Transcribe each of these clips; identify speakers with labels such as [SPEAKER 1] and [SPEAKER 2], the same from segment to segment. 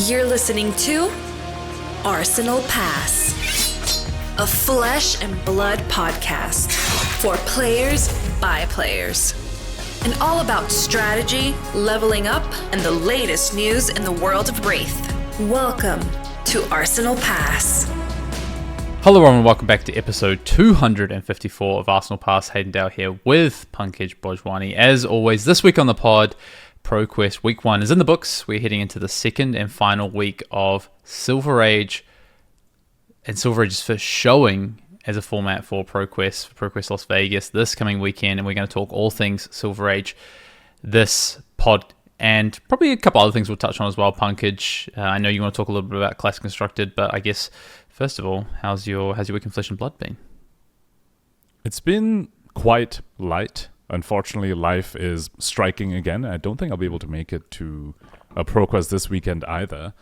[SPEAKER 1] You're listening to Arsenal Pass, a flesh and blood podcast for players by players. And all about strategy, leveling up, and the latest news in the world of Wraith. Welcome to Arsenal Pass.
[SPEAKER 2] Hello everyone, welcome back to episode 254 of Arsenal Pass. Hayden here with Pankaj Bhojwani. As always, this week on the pod, ProQuest Week 1 is in the books. We're heading into the second and final week of Silver Age. And Silver Age is first showing as a format for ProQuest Las Vegas this coming weekend. And we're going to talk all things Silver Age this pod. And probably a couple other things we'll touch on as well, Pankaj. I know you want to talk a little bit about Classic Constructed, but I guess, first of all, how's your week in Flesh and Blood been?
[SPEAKER 3] It's been quite light. Unfortunately, life is striking again. I don't think I'll be able to make it to a ProQuest this weekend either,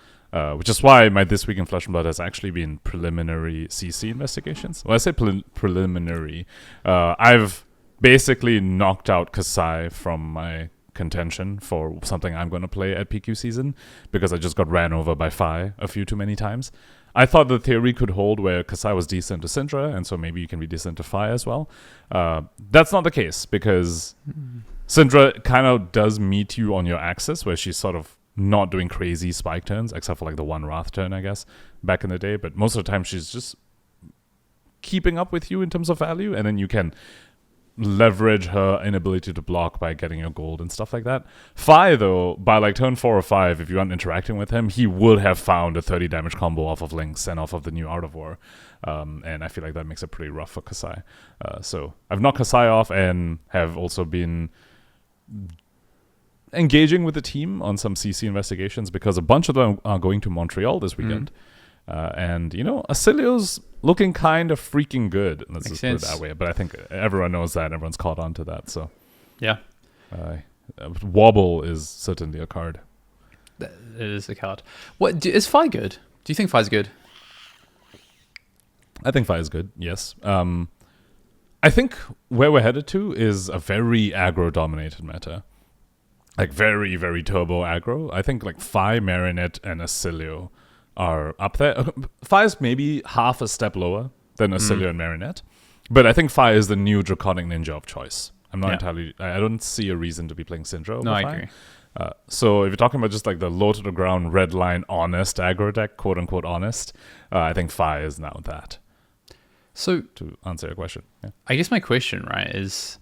[SPEAKER 3] which is why my This Week in Flesh and Blood has actually been preliminary CC investigations. When I say preliminary, I've basically knocked out Kasai from my contention for something I'm going to play at PQ season because I just got ran over by Fi a few too many times. I thought the theory could hold where Kasai was decent to Syndra, and so maybe you can be decent to Fi as well. That's not the case, because Syndra kind of does meet you on your axis, where she's sort of not doing crazy spike turns, except for like the one Wrath turn, I guess, back in the day. But most of the time, she's just keeping up with you in terms of value, and then you can leverage her inability to block by getting your gold and stuff like that. Fi, though, by like turn 4 or 5, if you aren't interacting with him, he would have found a 30 damage combo off of Lynx and off of the new Art of War. And I feel like that makes it pretty rough for Kasai. So I've knocked Kasai off and have also been engaging with the team on some CC investigations because a bunch of them are going to Montreal this weekend. And, you know, Acilio's looking kind of freaking good. Let's just put it that way. But I think everyone knows that. Everyone's caught on to that. So,
[SPEAKER 2] yeah.
[SPEAKER 3] Wobble is certainly a card.
[SPEAKER 2] It is a card. Is Fi good? Do you think Fi's good?
[SPEAKER 3] I think Fi is good, yes. I think where we're headed to is a very aggro-dominated meta. Like, very, very turbo aggro. I think, like, Fi, Marinette, and Acilio are up there. Fi is maybe half a step lower than Acilio and Marinette, but I think Fi is the new Draconic Ninja of choice. I'm not entirely... I don't see a reason to be playing Syndra over Fi.
[SPEAKER 2] I agree.
[SPEAKER 3] So if you're talking about just like the low to the ground, red line, honest aggro deck, quote unquote honest, I think Fi is now that.
[SPEAKER 2] So
[SPEAKER 3] to answer your question,
[SPEAKER 2] I guess my question, right, is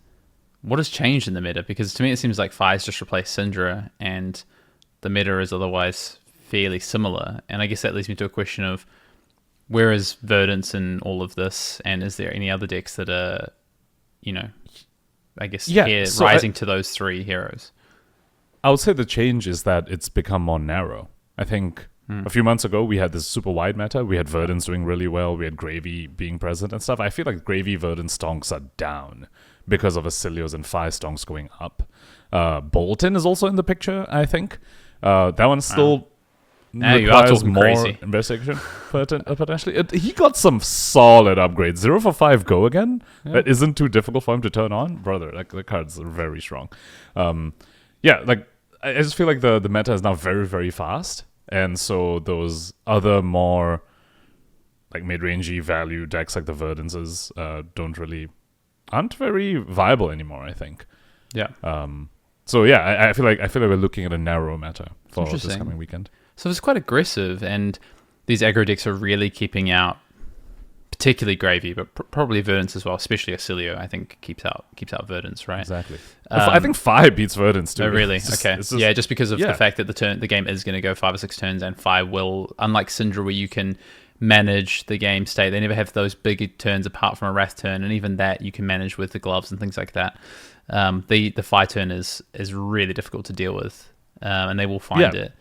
[SPEAKER 2] what has changed in the meta? Because to me it seems like Fi's just replaced Syndra and the meta is otherwise fairly similar. And I guess that leads me to a question of where is Verdance in all of this? And is there any other decks that are, you know, I guess rising to those three heroes?
[SPEAKER 3] I would say the change is that it's become more narrow. I think a few months ago we had this super wide meta. We had Verdance doing really well. We had Gravy being present and stuff. I feel like Gravy Verdance stonks are down because of Acilio's and Fi stonks going up. Bolton is also in the picture, I think. That one's still...
[SPEAKER 2] Now you are talking
[SPEAKER 3] more
[SPEAKER 2] crazy.
[SPEAKER 3] Investigation potentially. He got some solid upgrades. 0 for 5 go again. That isn't too difficult for him to turn on, brother. Like the cards are very strong. Like I just feel like the meta is now very, very fast, and so those other more like mid-rangey value decks like the Verdances aren't very viable anymore, I think.
[SPEAKER 2] Yeah.
[SPEAKER 3] I feel like we're looking at a narrow meta for this coming weekend.
[SPEAKER 2] So it's quite aggressive, and these aggro decks are really keeping out, particularly Gravy, but probably Verdance as well, especially Acilio, I think, keeps out Verdance, right?
[SPEAKER 3] Exactly. I think Fi beats Verdance too.
[SPEAKER 2] Oh, really? Okay. Just because of the fact that the game is going to go 5 or 6 turns, and Fi will, unlike Syndra, where you can manage the game state, they never have those big turns apart from a Wrath turn, and even that you can manage with the gloves and things like that. The Fi turn is really difficult to deal with, and they will find it.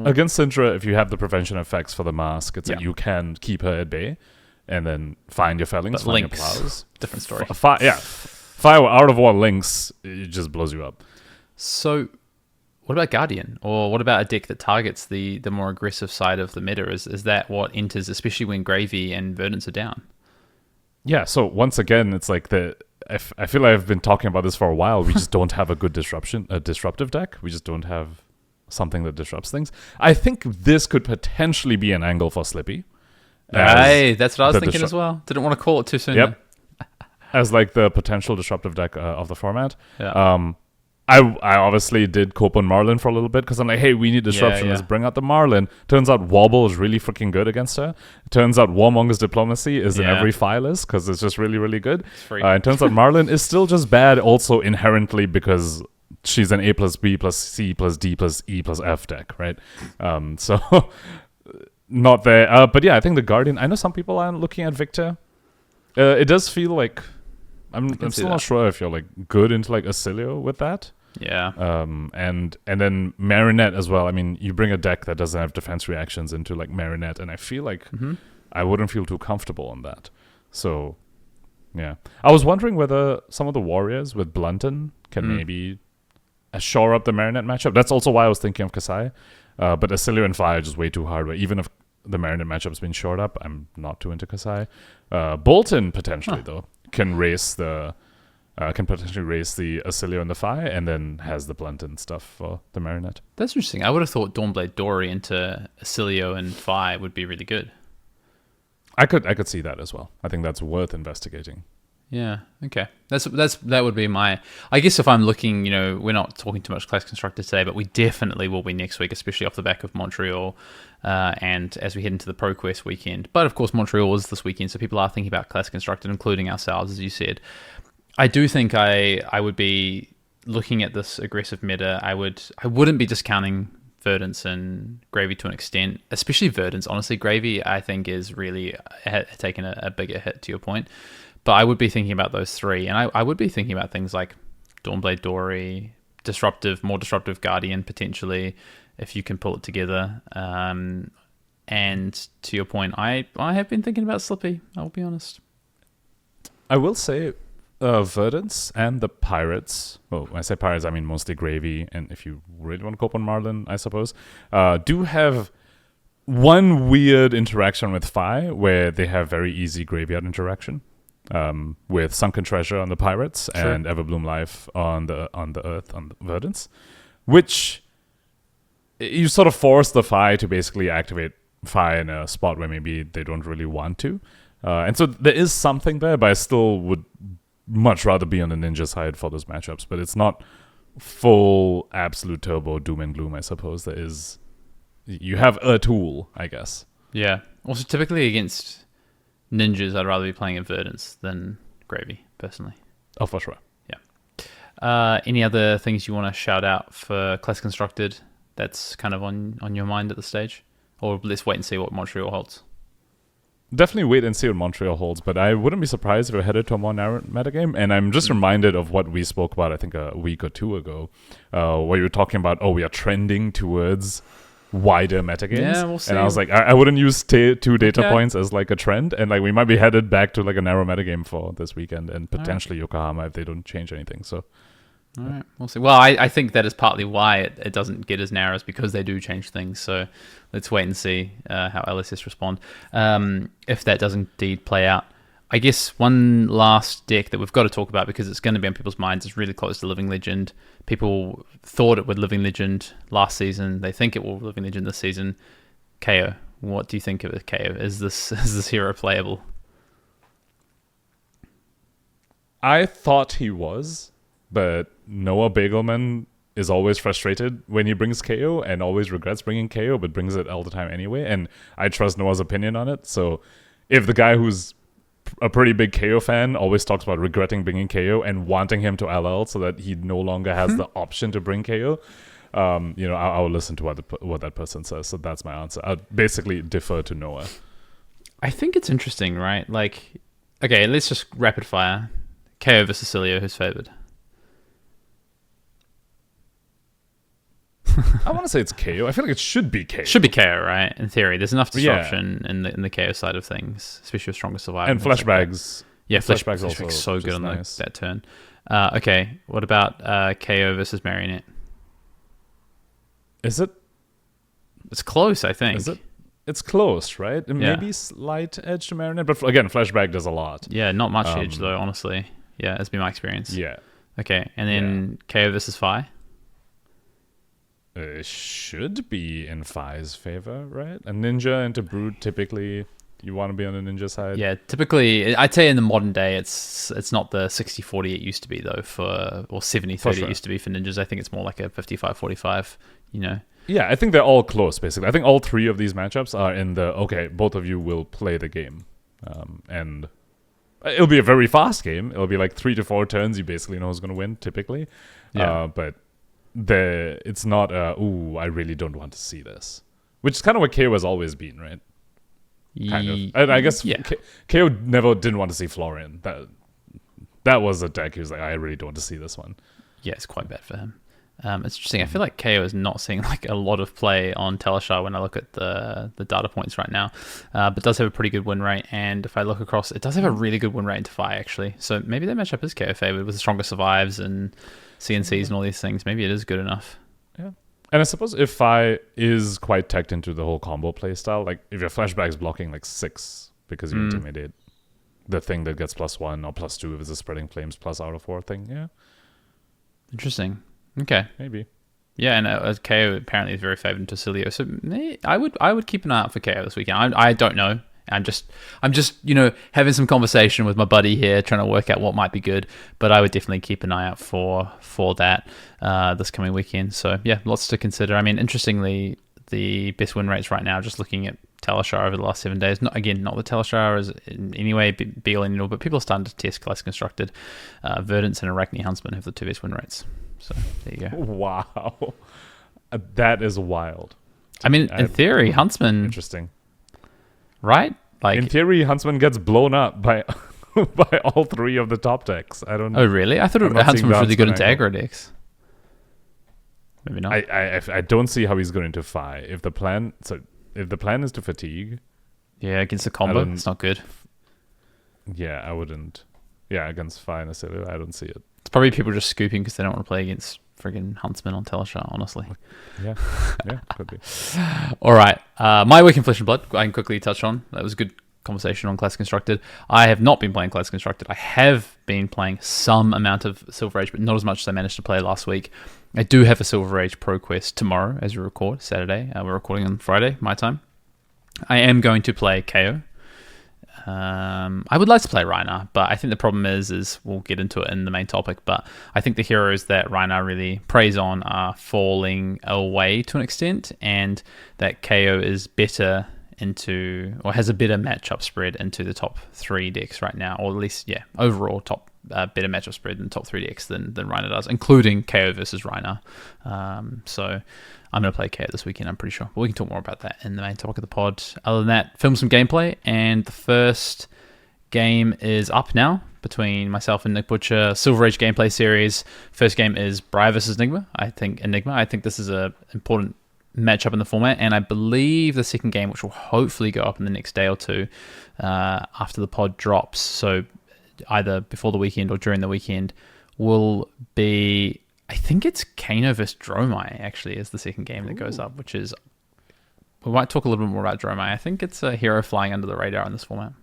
[SPEAKER 3] Against Syndra, if you have the prevention effects for the mask, it's like you can keep her at bay and then find your Fellings, find your Plows.
[SPEAKER 2] Different story.
[SPEAKER 3] Fire Art of War Lynx, it just blows you up.
[SPEAKER 2] So, what about Guardian? Or what about a deck that targets the more aggressive side of the meta? Is that what enters, especially when Gravy and Verdance are down?
[SPEAKER 3] Yeah, so once again, it's like I feel like I've been talking about this for a while. We just don't have a good disruptive deck. We just don't have something that disrupts things. I think this could potentially be an angle for Slippy.
[SPEAKER 2] Hey, that's what I was thinking as well. Didn't want to call it too soon.
[SPEAKER 3] Yep. As like the potential disruptive deck of the format.
[SPEAKER 2] Yeah.
[SPEAKER 3] I obviously did cope on Marlin for a little bit because I'm like, hey, we need disruption. Let's bring out the Marlin. Turns out Wobble is really freaking good against her. Turns out Warmonger's Diplomacy is in every file list because it's just really, really good. And turns out Marlin is still just bad also inherently because she's an A plus B plus C plus D plus E plus F deck, right? So not there. But yeah, I think the Guardian, I know some people aren't looking at Victor. It does feel like I'm still not sure if you're like good into like Acilio with that.
[SPEAKER 2] Yeah.
[SPEAKER 3] And then Marinette as well. I mean, you bring a deck that doesn't have defense reactions into like Marinette, and I feel like I wouldn't feel too comfortable on that. So, yeah. I was wondering whether some of the warriors with Blunton can maybe shore up the Marinette matchup. That's also why I was thinking of Kasai. But Acilio and Fire are just way too hard. Where even if the Marinette matchup's been shored up, I'm not too into Kasai. Bolton potentially though can potentially race the Acilio and the Fire, and then has the Blunton stuff for the Marinette.
[SPEAKER 2] That's interesting. I would have thought Dawnblade Dory into Acilio and Fire would be really good.
[SPEAKER 3] I could see that as well. I think that's worth investigating.
[SPEAKER 2] Yeah. Okay. That would be my. I guess if I'm looking, we're not talking too much Class Constructed today, but we definitely will be next week, especially off the back of Montreal, and as we head into the ProQuest weekend. But of course, Montreal is this weekend, so people are thinking about Class Constructed, including ourselves, as you said. I do think I would be looking at this aggressive meta. I wouldn't be discounting Verdance and Gravy to an extent, especially Verdance. Honestly, Gravy I think is really taken a bigger hit, to your point. But I would be thinking about those three, and I would be thinking about things like Dawnblade Dory, more disruptive Guardian potentially, if you can pull it together. And to your point, I have been thinking about Slippy, I'll be honest.
[SPEAKER 3] I will say Verdance and the Pirates, well, when I say Pirates, I mean mostly Gravy, and if you really want to cope on Marlin, I suppose, do have one weird interaction with Fi, where they have very easy graveyard interaction. With Sunken Treasure on the Pirates and Everbloom Life on the Earth on the Verdance, which you sort of force the Fi to basically activate Fi in a spot where maybe they don't really want to, and so there is something there, but I still would much rather be on the Ninja side for those matchups. But it's not full absolute turbo doom and gloom. I suppose you have a tool, I guess.
[SPEAKER 2] Yeah. Also, typically against Ninjas, I'd rather be playing at Verdance than Gravy, personally.
[SPEAKER 3] Oh, for sure.
[SPEAKER 2] Yeah. Any other things you want to shout out for Class Constructed that's kind of on your mind at this stage? Or let's wait and see what Montreal holds.
[SPEAKER 3] Definitely wait and see what Montreal holds, but I wouldn't be surprised if we're headed to a more narrow metagame. And I'm just reminded of what we spoke about, I think, a week or two ago, where you were talking about, we are trending towards wider metagames.
[SPEAKER 2] Yeah, we'll see.
[SPEAKER 3] And I was like, I wouldn't use 2 data points as like a trend, and like we might be headed back to like a narrow metagame for this weekend, and potentially Yokohama if they don't change anything. So
[SPEAKER 2] all right, we'll see. Well, I think that is partly why it doesn't get as narrow, is because they do change things. So let's wait and see how LSS respond. If that does indeed play out, I guess one last deck that we've got to talk about, because it's going to be on people's minds, is really close to Living Legend. People thought it would Living Legend last season. They think it will Living Legend this season. KO. What do you think of it, KO? Is this hero playable?
[SPEAKER 3] I thought he was, but Noah Bagelman is always frustrated when he brings KO and always regrets bringing KO, but brings it all the time anyway. And I trust Noah's opinion on it. So if the guy who's a pretty big KO fan always talks about regretting bringing KO and wanting him to LL so that he no longer has the option to bring KO, I will listen to what that person says. So that's my answer. I'll basically defer to Noah.
[SPEAKER 2] I think it's interesting, right? Like, okay, let's just rapid fire. KO versus Cilio, who's favored?
[SPEAKER 3] I want to say it's KO. I feel like it should be KO.
[SPEAKER 2] Should be KO, right? In theory, there's enough disruption in the KO side of things, especially with Stronger Survivor.
[SPEAKER 3] And flashbags.
[SPEAKER 2] Yeah, flashbags also so good on nice. That turn. Okay, what about KO versus Marionette?
[SPEAKER 3] Is it?
[SPEAKER 2] It's close, I think.
[SPEAKER 3] Is it? It's close, right? Maybe slight edge to Marionette, but again, flashback does a lot.
[SPEAKER 2] Yeah, not much edge though, honestly. Yeah, it's been my experience.
[SPEAKER 3] Yeah.
[SPEAKER 2] Okay, and then KO versus Fi?
[SPEAKER 3] should be in Phi's favor, right? A ninja into brute, typically you want to be on the ninja side.
[SPEAKER 2] Yeah, typically, I'd say in the modern day, it's not the 60-40 it used to be, though, or 70-30 it used to be for ninjas. I think it's more like a 55-45,
[SPEAKER 3] Yeah, I think they're all close, basically. I think all three of these matchups are in the, okay, both of you will play the game. And it'll be a very fast game. It'll be like 3 to 4 turns. You basically know who's going to win, typically.
[SPEAKER 2] Yeah.
[SPEAKER 3] But it's not, I really don't want to see this. Which is kind of what KO has always been, right? Kind of. And I guess KO never didn't want to see Florian. That was a deck he was like, I really don't want to see this one.
[SPEAKER 2] Yeah, it's quite bad for him. It's interesting. I feel like KO is not seeing like a lot of play on Teleshar when I look at the data points right now, but does have a pretty good win rate. And if I look across, it does have a really good win rate into Phi actually. So maybe that matchup is KO favored with the stronger survives and CNCs and all these things. Maybe it is good enough.
[SPEAKER 3] Yeah. And I suppose if Phi is quite teched into the whole combo playstyle, like if your flashback is blocking like 6 because you intimidate the thing that gets +1 or +2 if it's a spreading flames plus out of 4 thing, yeah.
[SPEAKER 2] Interesting. Okay.
[SPEAKER 3] Maybe.
[SPEAKER 2] Yeah, and KO apparently is very favored into Cilio. So I would keep an eye out for KO this weekend. I don't know. I'm just having some conversation with my buddy here, trying to work out what might be good. But I would definitely keep an eye out for that this coming weekend. So yeah, lots to consider. I mean, interestingly, the best win rates right now, just looking at Teleshar over the last 7 days. Not the Teleshar is in any way be all and all, but people are starting to test class constructed. Verdance and Arachne Huntsman have the 2 best win rates. So there you go.
[SPEAKER 3] Wow, that is wild.
[SPEAKER 2] I mean, in theory, Huntsman.
[SPEAKER 3] Interesting,
[SPEAKER 2] right? Like
[SPEAKER 3] in theory, Huntsman gets blown up by by all 3 of the top decks. I don't know.
[SPEAKER 2] Oh, really? I thought Huntsman was really good into aggro decks. Maybe not.
[SPEAKER 3] I don't see how he's going into Phi. If the plan is to fatigue,
[SPEAKER 2] yeah, against the combo, it's not good.
[SPEAKER 3] Yeah, I wouldn't. Yeah, against Phi necessarily, I don't see it.
[SPEAKER 2] It's probably people just scooping because they don't want to play against friggin' Huntsman on Teleshar, honestly.
[SPEAKER 3] Yeah, could be.
[SPEAKER 2] All right. My week in Flesh and Blood, I can quickly touch on. That was a good conversation on Class Constructed. I have not been playing Class Constructed. I have been playing some amount of Silver Age, but not as much as I managed to play last week. I do have a Silver Age Pro Quest tomorrow as we record, Saturday. We're recording on Friday, my time. I am going to play KO. I would like to play Rhinar, but I think the problem is we'll get into it in the main topic, but I think the heroes that Rhinar really preys on are falling away to an extent, and that KO is better has a better matchup spread into the top 3 decks right now, or at least, overall top better matchup spread in the top 3 decks than Rhinar does, including KO versus Rhinar. So I'm going to play KO this weekend, I'm pretty sure. But we can talk more about that in the main topic of the pod. Other than that, film some gameplay, and the first game is up now between myself and Nick Butcher. Silver Age gameplay series. First game is Briar versus Enigma. I think this is an important matchup in the format, and I believe the second game, which will hopefully go up in the next day or two after the pod drops, so either before the weekend or during the weekend, will be, I think it's Kano versus Dromai actually is the second game that goes up, which is, we might talk a little bit more about Dromai. I think it's a hero flying under the radar in this format.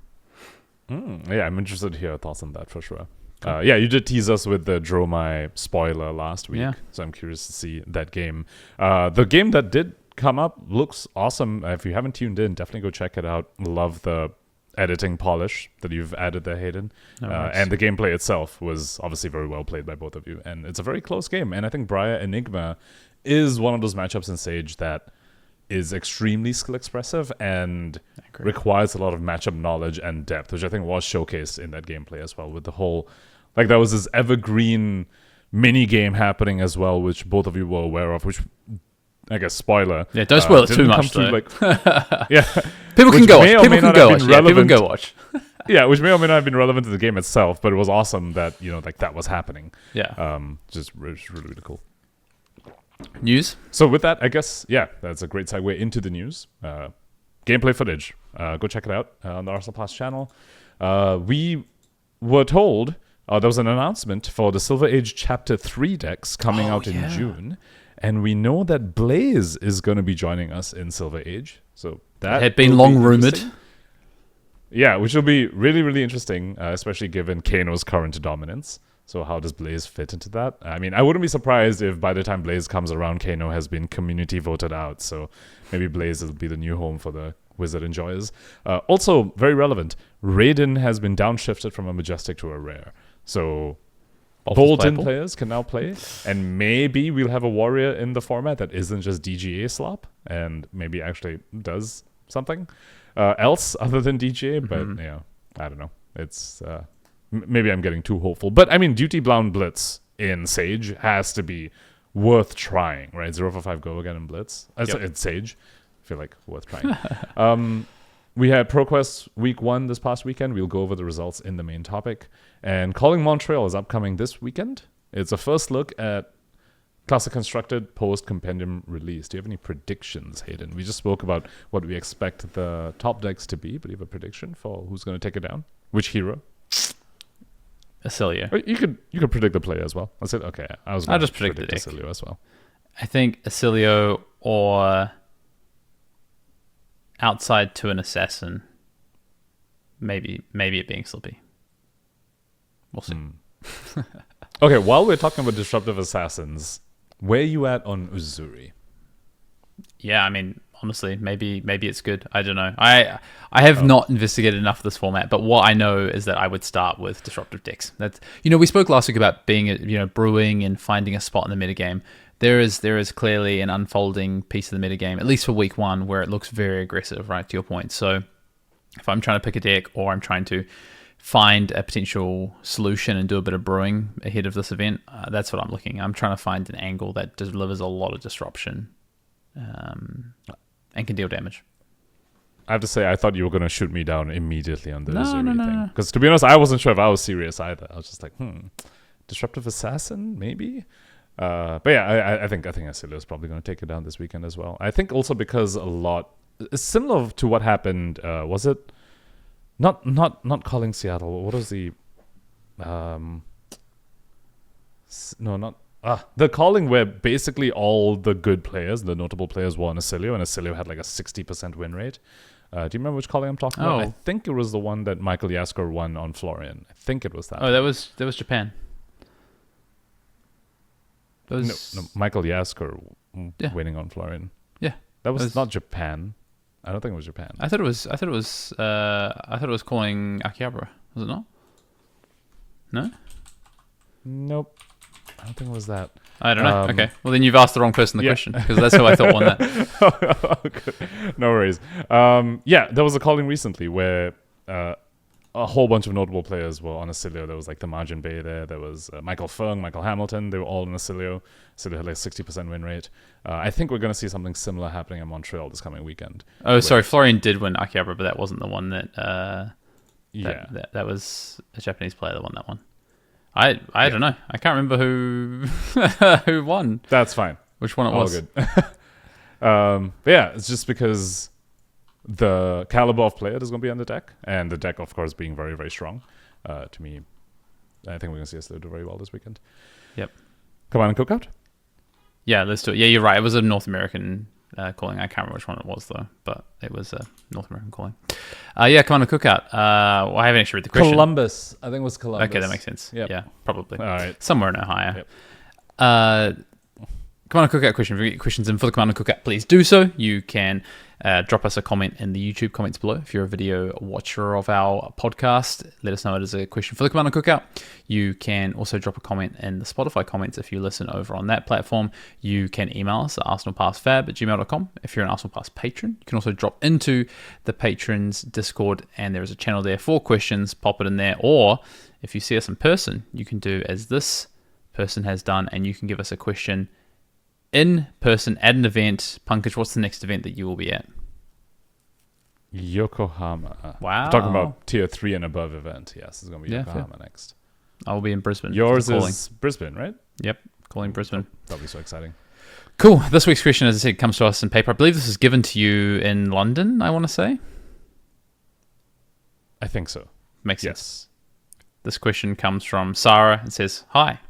[SPEAKER 3] Yeah, I'm interested to hear your thoughts on that for sure. Cool. You did tease us with the Dromai spoiler last week, so I'm curious to see that game. The game that did come up looks awesome. If you haven't tuned in, definitely go check it out. Love the editing polish that you've added there, Hayden. Nice. And the gameplay itself was obviously very well played by both of you. And it's a very close game. And I think Briar Enigma is one of those matchups in Sage that is extremely skill expressive and requires a lot of matchup knowledge and depth, which I think was showcased in that gameplay as well, with the whole, like, there was this evergreen mini game happening as well, which both of you were aware of, which, I guess, spoiler.
[SPEAKER 2] Yeah, don't spoil it too much, though.
[SPEAKER 3] Yeah.
[SPEAKER 2] People can go watch.
[SPEAKER 3] Yeah, which may or may not have been relevant to the game itself, but it was awesome that, that was happening.
[SPEAKER 2] Yeah.
[SPEAKER 3] Just really, really cool.
[SPEAKER 2] News?
[SPEAKER 3] So with that, I guess, that's a great segue into the news. Gameplay footage. Go check it out on the Arsenal Pass channel. We were told there was an announcement for the Silver Age Chapter 3 decks coming out in June. And we know that Blaze is going to be joining us in Silver Age. So that
[SPEAKER 2] had been long rumored.
[SPEAKER 3] Yeah, which will be really, really interesting, especially given Kano's current dominance. So how does Blaze fit into that? I mean, I wouldn't be surprised if by the time Blaze comes around, Kano has been community voted out. So maybe Blaze will be the new home for the Wizard enjoyers. Also, very relevant, Raiden has been downshifted from a Majestic to a Rare. So Bolton players can now play. And maybe we'll have a Warrior in the format that isn't just DGA slop and maybe actually does something else other than DGA. But, yeah, I don't know. It's... maybe I'm getting too hopeful. But, I mean, Duty Bound Blitz in Sage has to be worth trying, right? 0 for 5 go again in Blitz. In Sage. I feel like worth trying. We had ProQuest Week 1 this past weekend. We'll go over the results in the main topic. And Calling Montreal is upcoming this weekend. It's a first look at Classic Constructed post-Compendium release. Do you have any predictions, Hayden? We just spoke about what we expect the top decks to be, but do you have a prediction for who's going to take it down? Which hero?
[SPEAKER 2] Acilio.
[SPEAKER 3] You could predict the player as well. I said okay. I'll
[SPEAKER 2] just predict the deck.
[SPEAKER 3] Acilio as well.
[SPEAKER 2] I think Acilio or outside to an assassin. Maybe it being Slippy. We'll see.
[SPEAKER 3] Okay, while we're talking about disruptive assassins, where are you at on Uzuri?
[SPEAKER 2] Yeah, I mean, honestly, maybe it's good. I don't know. I have not investigated enough of this format, but what I know is that I would start with disruptive decks. That's, we spoke last week about being brewing and finding a spot in the metagame. There is clearly an unfolding piece of the metagame, at least for week 1, where it looks very aggressive, right, to your point. So if I'm trying to pick a deck or I'm trying to find a potential solution and do a bit of brewing ahead of this event, that's what I'm looking. I'm trying to find an angle that delivers a lot of disruption and can deal damage.
[SPEAKER 3] I have to say, I thought you were going to shoot me down immediately on the Uzuri thing. Because to be honest, I wasn't sure if I was serious either. I was just like, disruptive assassin, maybe? But yeah, I think Acilio is probably going to take it down this weekend as well. I think also because it's similar to what happened, was it? Not Calling Seattle. What was the... the Calling where basically all the good players, the notable players, were on Acilio, and Acilio had like a 60% win rate. Do you remember which Calling I'm talking about? I think it was the one that Michael Yasker won on Florian. I think it was that.
[SPEAKER 2] Oh, that was Japan.
[SPEAKER 3] No, Michael Yasker winning on Florian.
[SPEAKER 2] Yeah,
[SPEAKER 3] that was not Japan. I don't think it was Japan.
[SPEAKER 2] I thought it was calling Akihabara. Was it not? No.
[SPEAKER 3] Nope. I don't think it was that.
[SPEAKER 2] I don't know. Okay. Well, then you've asked the wrong person the question, because that's who I thought won
[SPEAKER 3] that. No worries. There was a calling recently where a whole bunch of notable players were on Acilio. There was like the Margin Bay there. There was Michael Fung, Michael Hamilton. They were all on Acilio. Acilio had like 60% win rate. I think we're going to see something similar happening in Montreal this coming weekend.
[SPEAKER 2] Oh, sorry. Florian did win Akihabara, but that wasn't the one that... That was a Japanese player that won that one. I don't know. I can't remember who won.
[SPEAKER 3] That's fine.
[SPEAKER 2] Which one it was.
[SPEAKER 3] All good. But yeah, it's just because the caliber of player is going to be on the deck, and the deck, of course, being very, very strong. To me, I think we're going to see us do very well this weekend.
[SPEAKER 2] Yep.
[SPEAKER 3] Command and Cookout?
[SPEAKER 2] Yeah, let's do it. Yeah, you're right. It was a North American calling. I can't remember which one it was, though, but it was a North American calling. Command and Cookout. Well, I haven't actually read the question.
[SPEAKER 3] Columbus. I think it was Columbus.
[SPEAKER 2] Okay, that makes sense. Yep. Yeah, probably.
[SPEAKER 3] All right.
[SPEAKER 2] Somewhere in Ohio. Yep. Command and Cookout question. If you get questions in for the Command and Cookout, please do so. You can drop us a comment in the YouTube comments below. If you're a video watcher of our podcast, let us know it is a question for the Command and Cookout. You can also drop a comment in the Spotify comments if you listen over on that platform. You can email us at arsenalpassfab@gmail.com. If you're an Arsenal Pass patron, you can also drop into the patrons Discord, and there is a channel there for questions. Pop it in there. Or if you see us in person, you can do as this person has done, and you can give us a question in person at an event. Pankaj, what's the next event that you will be at?
[SPEAKER 3] Yokohama.
[SPEAKER 2] Wow.
[SPEAKER 3] I'm talking about tier 3 and above event. Yes, it's going to be Yokohama next.
[SPEAKER 2] I will be in Brisbane.
[SPEAKER 3] Yours is Brisbane, right?
[SPEAKER 2] Yep, calling Brisbane.
[SPEAKER 3] That'll be so exciting.
[SPEAKER 2] Cool. This week's question, as I said, comes to us in paper. I believe this was given to you in London, I want to say.
[SPEAKER 3] I think so.
[SPEAKER 2] Makes sense. This question comes from Sarah. It says, "Hi,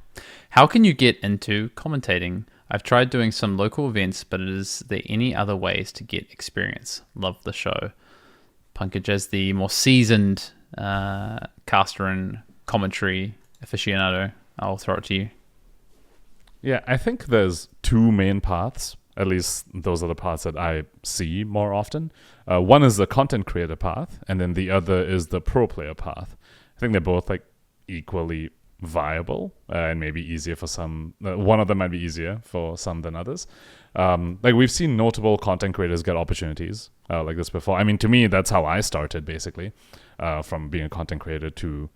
[SPEAKER 2] how can you get into commentating? I've tried doing some local events, but is there any other ways to get experience? Love the show." Pankaj, as the more seasoned caster and commentary aficionado, I'll throw it to you.
[SPEAKER 3] Yeah, I think there's two main paths. At least those are the paths that I see more often. One is the content creator path, and then the other is the pro player path. I think they're both like equally viable and maybe easier for some. One of them might be easier for some than others. Like we've seen notable content creators get opportunities like this before. I mean, to me, that's how I started basically, from being a content creator to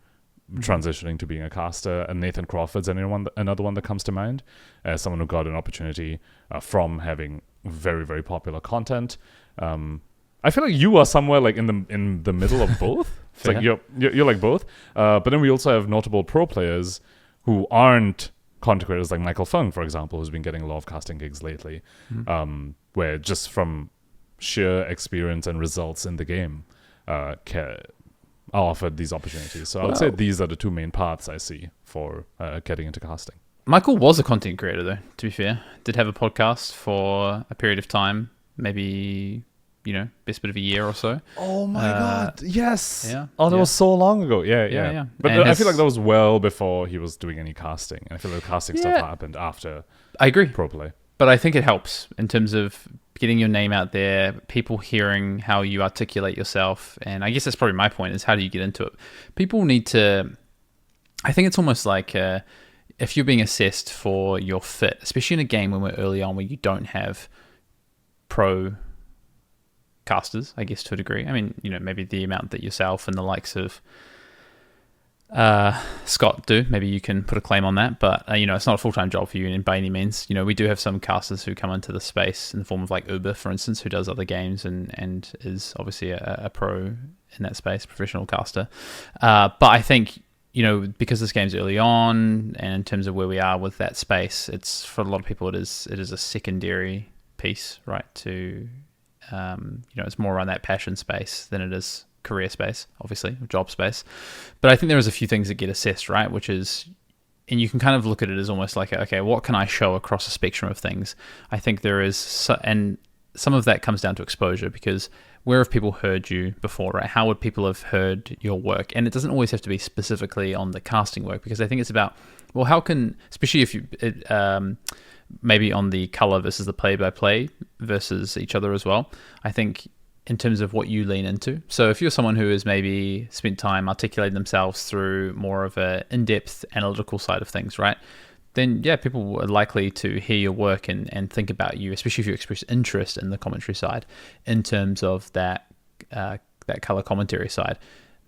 [SPEAKER 3] transitioning to being a caster. And Nathan Crawford's another one that comes to mind as someone who got an opportunity from having very, very popular content. I feel like you are somewhere like in the middle of both. It's like you're like both. But then we also have notable pro players who aren't content creators, like Michael Fung, for example, who's been getting a lot of casting gigs lately, where just from sheer experience and results in the game are offered these opportunities. So I would say these are the two main paths I see for getting into casting.
[SPEAKER 2] Michael was a content creator, though, to be fair. Did have a podcast for a period of time, maybe, best bit of a year or so.
[SPEAKER 3] Oh my God, yes.
[SPEAKER 2] Yeah.
[SPEAKER 3] Oh, that was so long ago. Yeah. But
[SPEAKER 2] And
[SPEAKER 3] I feel like that was well before he was doing any casting. I feel like casting stuff happened after
[SPEAKER 2] I agree.
[SPEAKER 3] pro play.
[SPEAKER 2] But I think it helps in terms of getting your name out there, people hearing how you articulate yourself. And I guess that's probably my point, is how do you get into it? People need to... I think it's almost like if you're being assessed for your fit, especially in a game when we're early on where you don't have pro casters, I guess, to a degree. I mean, maybe the amount that yourself and the likes of Scott do, maybe you can put a claim on that, but it's not a full-time job for you by any means. We do have some casters who come into the space in the form of like Uber, for instance, who does other games and is obviously a pro in that space, professional caster. But I think because this game's early on, and in terms of where we are with that space, it's for a lot of people it is a secondary piece, right? To it's more around that passion space than it is career space, obviously, or job space. But I think there is a few things that get assessed, right? Which is, and you can kind of look at it as almost like, okay, what can I show across a spectrum of things? I think there is, and some of that comes down to exposure, because where have people heard you before, right? How would people have heard your work? And it doesn't always have to be specifically on the casting work, because I think it's about, well, how can, especially if you, maybe on the color versus the play-by-play versus each other as well. I think in terms of what you lean into. So if you're someone who has maybe spent time articulating themselves through more of a in-depth analytical side of things, right? Then people are likely to hear your work and think about you, especially if you express interest in the commentary side in terms of that color commentary side.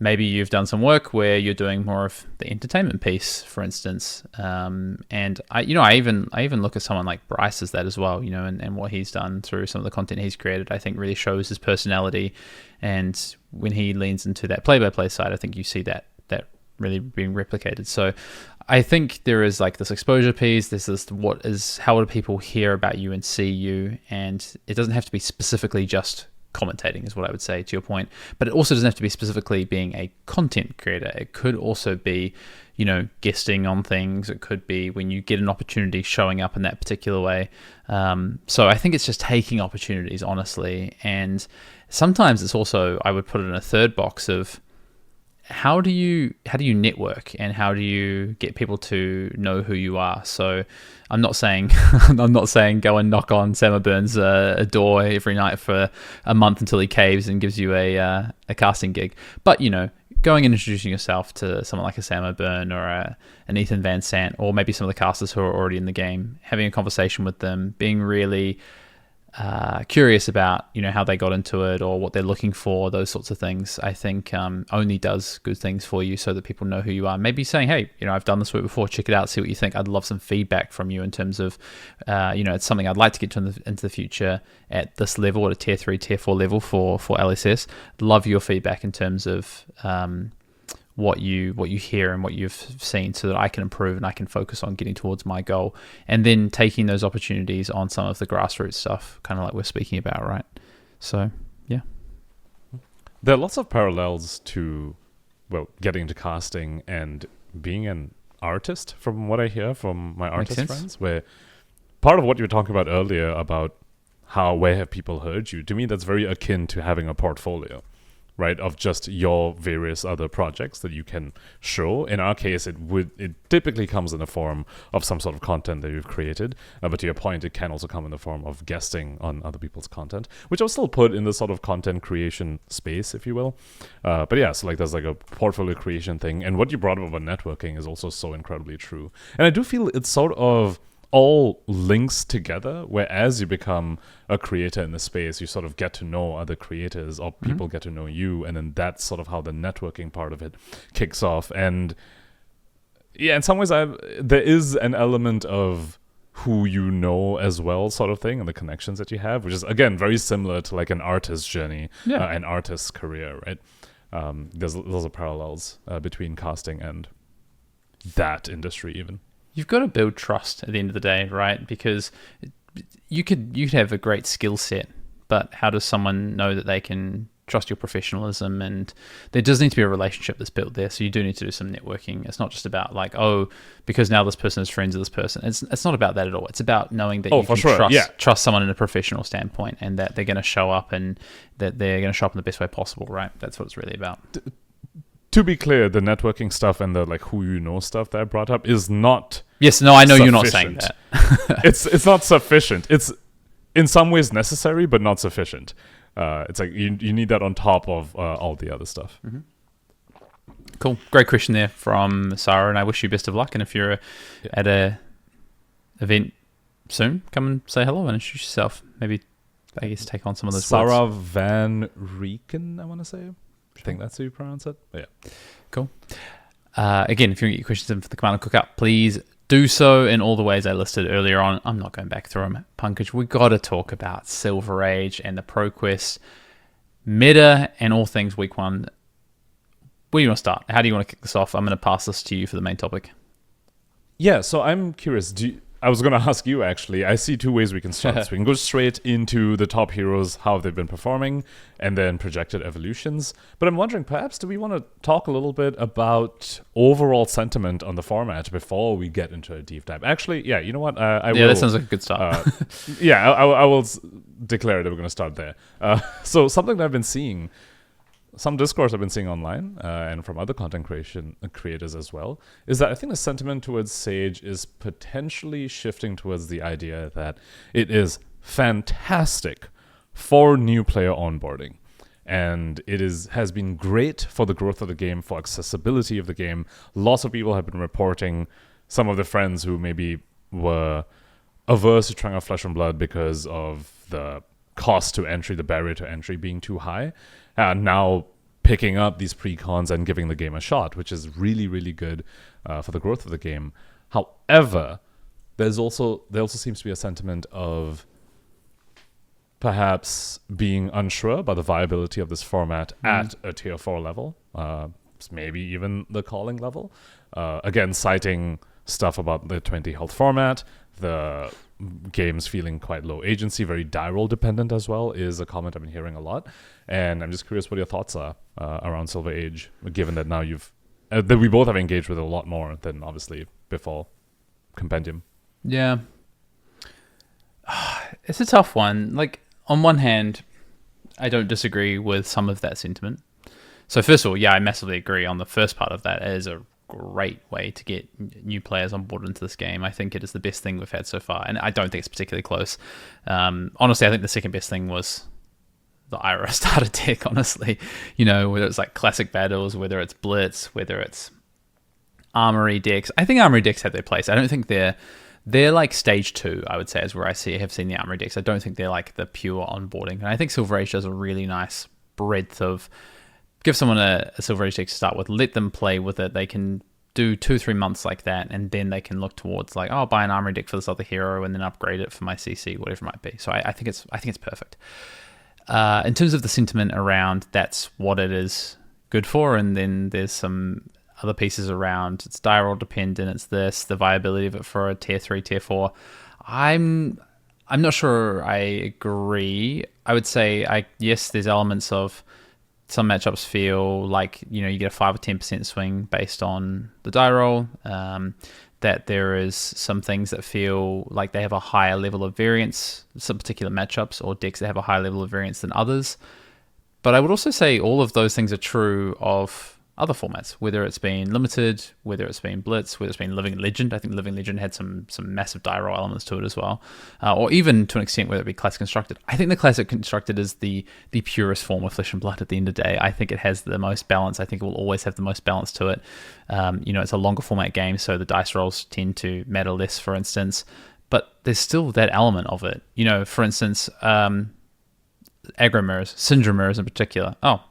[SPEAKER 2] Maybe you've done some work where you're doing more of the entertainment piece, for instance. And I even look at someone like Bryce as that as well, and what he's done through some of the content he's created, I think really shows his personality. And when he leans into that play-by-play side, I think you see that really being replicated. So I think there is like this exposure piece. There's this, how do people hear about you and see you? And it doesn't have to be specifically just commentating, is what I would say, to your point. But it also doesn't have to be specifically being a content creator. It could also be, guesting on things. It could be when you get an opportunity, showing up in that particular way. So I think it's just taking opportunities, honestly. And sometimes it's also, I would put it in a third box of, how do you network, and how do you get people to know who you are? So I'm not saying go and knock on Sam O'Byrne's a door every night for a month until he caves and gives you a casting gig. But going and introducing yourself to someone like a Sam O'Byrne or an Ethan Van Sant, or maybe some of the casters who are already in the game, having a conversation with them, being really curious about how they got into it or what they're looking for, those sorts of things, I think only does good things for you, so that people know who you are. Maybe saying, hey, I've done this work before, check it out, see what you think. I'd love some feedback from you in terms of it's something I'd like to get to into the future at this level, at a tier 3, tier 4 level for LSS. Love your feedback in terms of what you hear and what you've seen, so that I can improve and I can focus on getting towards my goal, and then taking those opportunities on some of the grassroots stuff, kind of like we're speaking about, right? So yeah,
[SPEAKER 3] there are lots of parallels to getting into casting and being an artist, from what I hear from my artist friends, where part of what you were talking about earlier about where have people heard you, to me that's very akin to having a portfolio. right, of just your various other projects that you can show. In our case, it typically comes in the form of some sort of content that you've created, but to your point, it can also come in the form of guesting on other people's content, which I'll still put in the sort of content creation space, if you will. But yeah, so like there's like a portfolio creation thing, and what you brought up about networking is also so incredibly true. And I do feel it's sort of all links together, where as you become a creator in the space, you sort of get to know other creators, or people get to know you, and then that's sort of how the networking part of it kicks off. And yeah, in some ways there is an element of who you know as well, sort of thing, and the connections that you have, which is again very similar to like an artist's journey, an artist's career, right? There's lots of parallels between casting and that industry even.
[SPEAKER 2] You've got to build trust at the end of the day, right? Because you could have a great skill set, but how does someone know that they can trust your professionalism? And there does need to be a relationship that's built there. So you do need to do some networking. It's not just about like, oh, because now this person is friends with this person. It's not about that at all. It's about knowing that you can trust someone in a professional standpoint, and that they're going to show up, and that they're going to show up in the best way possible, right? That's what it's really about.
[SPEAKER 3] To be clear, the networking stuff and the like who you know stuff that I brought up is not.
[SPEAKER 2] Yes, no, I know you're not saying that.
[SPEAKER 3] It's not sufficient. It's in some ways necessary, but not sufficient. It's like you need that on top of all the other stuff.
[SPEAKER 2] Mm-hmm. Cool, great question there from Sarah, and I wish you best of luck. And if you're at a event soon, come and say hello and introduce yourself. Maybe I guess take on some of those
[SPEAKER 3] Sarah
[SPEAKER 2] words.
[SPEAKER 3] Van Rieken, I want to say. I think that's how you pronounce it. But yeah.
[SPEAKER 2] Cool. Again, if you want to get your questions in for the Command and Cookout, please do so in all the ways I listed earlier on. I'm not going back through them. Pankaj, we got to talk about Silver Age and the ProQuest meta and all things week one. Where do you want to start? How do you want to kick this off? I'm going to pass this to you for the main topic.
[SPEAKER 3] Yeah, so I'm curious. I was going to ask you, actually. I see two ways we can start this. We can go straight into the top heroes, how they've been performing, and then projected evolutions. But I'm wondering, perhaps, do we want to talk a little bit about overall sentiment on the format before we get into a deep dive? Actually, yeah, you know what? I will.
[SPEAKER 2] Yeah, that sounds like a good start.
[SPEAKER 3] I will declare that we're going to start there. So something that I've been seeing, some discourse I've been seeing online and from other content creators as well, is that I think the sentiment towards Sage is potentially shifting towards the idea that it is fantastic for new player onboarding. And it has been great for the growth of the game, for accessibility of the game. Lots of people have been reporting, some of the friends who maybe were averse to trying out Flesh and Blood because of the cost to entry, the barrier to entry being too high, now picking up these precons and giving the game a shot, which is really, really good for the growth of the game. However, there also seems to be a sentiment of perhaps being unsure about the viability of this format at a tier 4 level, maybe even the calling level. Again, citing stuff about the 20 health format, the games feeling quite low agency, very die roll dependent as well, is a comment I've been hearing a lot. And I'm just curious what your thoughts are around Silver Age, given that now that we both have engaged with it a lot more than obviously before Compendium.
[SPEAKER 2] Yeah. It's a tough one. Like, on one hand, I don't disagree with some of that sentiment. So first of all, yeah, I massively agree on the first part of that. It is a great way to get new players on board into this game. I think it is the best thing we've had so far, and I don't think it's particularly close. Honestly, I think the second best thing was the Ira starter deck, honestly. You know, whether it's like classic battles, whether it's blitz, whether it's armory decks. I think armory decks have their place. I don't think they're like stage 2, I would say, is where I have seen the armory decks. I don't think they're like the pure onboarding. And I think Silver Age does a really nice breadth of give someone a Silver Age deck to start with, let them play with it. They can do 2-3 months like that, and then they can look towards like, oh, I'll buy an armory deck for this other hero and then upgrade it for my CC, whatever it might be. So I think it's perfect. In terms of the sentiment around that's what it is good for, and then there's some other pieces around it's die roll dependent, it's the viability of it for a tier 3, tier 4. I'm not sure I agree. I would say yes, there's elements of some matchups feel like, you know, you get a 5 or 10% swing based on the die roll. That there is some things that feel like they have a higher level of variance, some particular matchups or decks that have a higher level of variance than others. but I would also say all of those things are true of other formats, whether it's been limited, whether it's been blitz, whether it's been living legend. I think living legend had some massive die roll elements to it as well, or even to an extent whether it be classic constructed. I think the classic constructed is the purest form of flesh and blood at the end of the day. I think it has the most balance. I think it will always have the most balance to it. It's a longer format game, so the dice rolls tend to matter less, for instance, but there's still that element of it. For instance, aggro mirrors, syndrome mirrors in particular. Oh,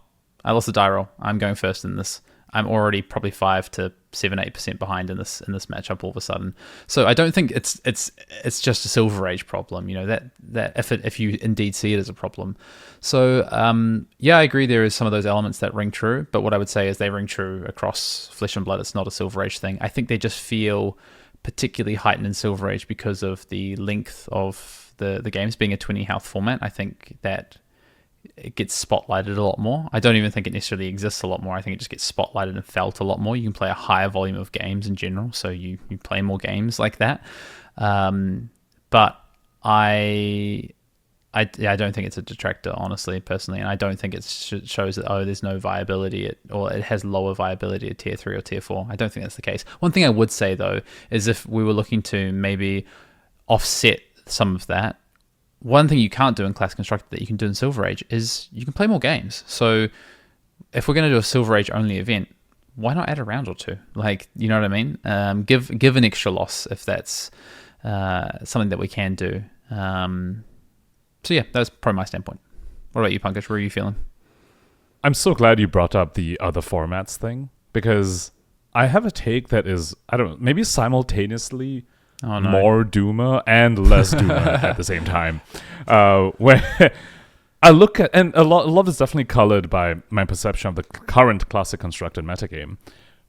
[SPEAKER 2] I lost the die roll. I'm going first in this. I'm already probably 5 to 7-8% behind in this matchup all of a sudden. So I don't think it's just a Silver Age problem. That if you indeed see it as a problem. So I agree. There is some of those elements that ring true, but what I would say is they ring true across Flesh and Blood. It's not a Silver Age thing. I think they just feel particularly heightened in Silver Age because of the length of the games being a 20 health format. I think that it gets spotlighted a lot more. I don't even think it necessarily exists a lot more. I think it just gets spotlighted and felt a lot more. You can play a higher volume of games in general, so you play more games like that. But I don't think it's a detractor, honestly, personally, and I don't think it shows that there's no viability or it has lower viability at tier 3 or tier 4. I don't think that's the case. One thing I would say though is if we were looking to maybe offset some of that, one thing you can't do in Classic Constructed that you can do in Silver Age is you can play more games. So if we're going to do a Silver Age only event, why not add a round or two? You know what I mean? Give an extra loss if that's something that we can do. So yeah, that's probably my standpoint. What about you, Pankaj? Where are you feeling?
[SPEAKER 3] I'm so glad you brought up the other formats thing, because I have a take that is, I don't know, maybe simultaneously more doomer and less doomer at the same time. Where I look at, and a lot is definitely colored by my perception of the current Classic Constructed metagame,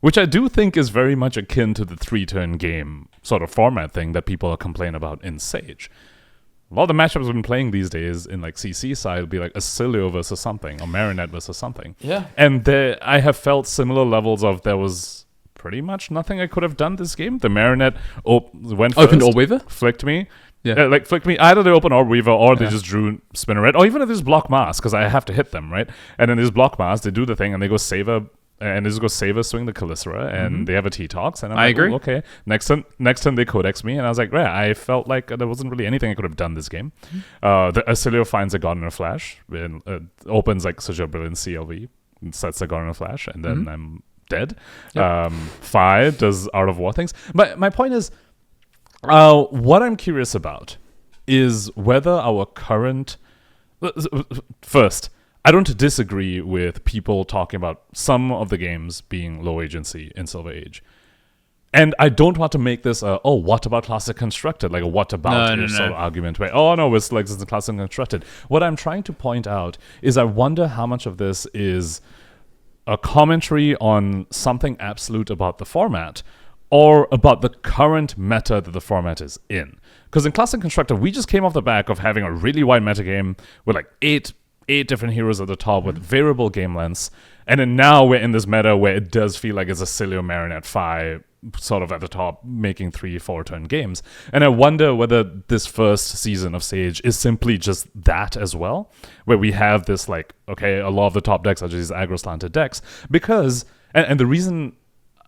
[SPEAKER 3] which I do think is very much akin to the 3-turn game sort of format thing that people are complaining about in Sage. A lot of the matchups I've been playing these days in CC side will be like Acilio versus something, or Marinette versus something.
[SPEAKER 2] Yeah.
[SPEAKER 3] And I have felt similar levels of there was pretty much nothing I could have done this game. The Marinette went first,
[SPEAKER 2] opened Orb Weaver,
[SPEAKER 3] flicked me.
[SPEAKER 2] Yeah.
[SPEAKER 3] Flicked me. Either they open Orb Weaver or they just drew Spinneret, or even if there's block mask, because I have to hit them, right? And then there's block mask, they do the thing, and they go Saver, and they just go Saver, swing the Calicera, and they have a T-Tox, and I agree. Okay. Next turn they Codex me, and I was like, yeah, I felt like there wasn't really anything I could have done this game. The Acilio finds a God in a Flash, and opens such a brilliant CLV, and sets a God in a Flash, and then I'm dead. Yep. Fi does Art of War things. But my point is, what I'm curious about is whether our current... First, I don't disagree with people talking about some of the games being low agency in Silver Age. And I don't want to make this what about Classic Constructed? Like a what about sort of argument where, it's like this is Classic Constructed. What I'm trying to point out is I wonder how much of this is a commentary on something absolute about the format or about the current meta that the format is in. Because in Classic Constructed, we just came off the back of having a really wide metagame with eight different heroes at the top with variable game lengths. And then now we're in this meta where it does feel like it's a Acilio Marinette Fi sort of at the top, making 3-4 turn games. And I wonder whether this first season of Sage is simply just that as well, where we have this a lot of the top decks are just these aggro slanted decks. Because, and the reason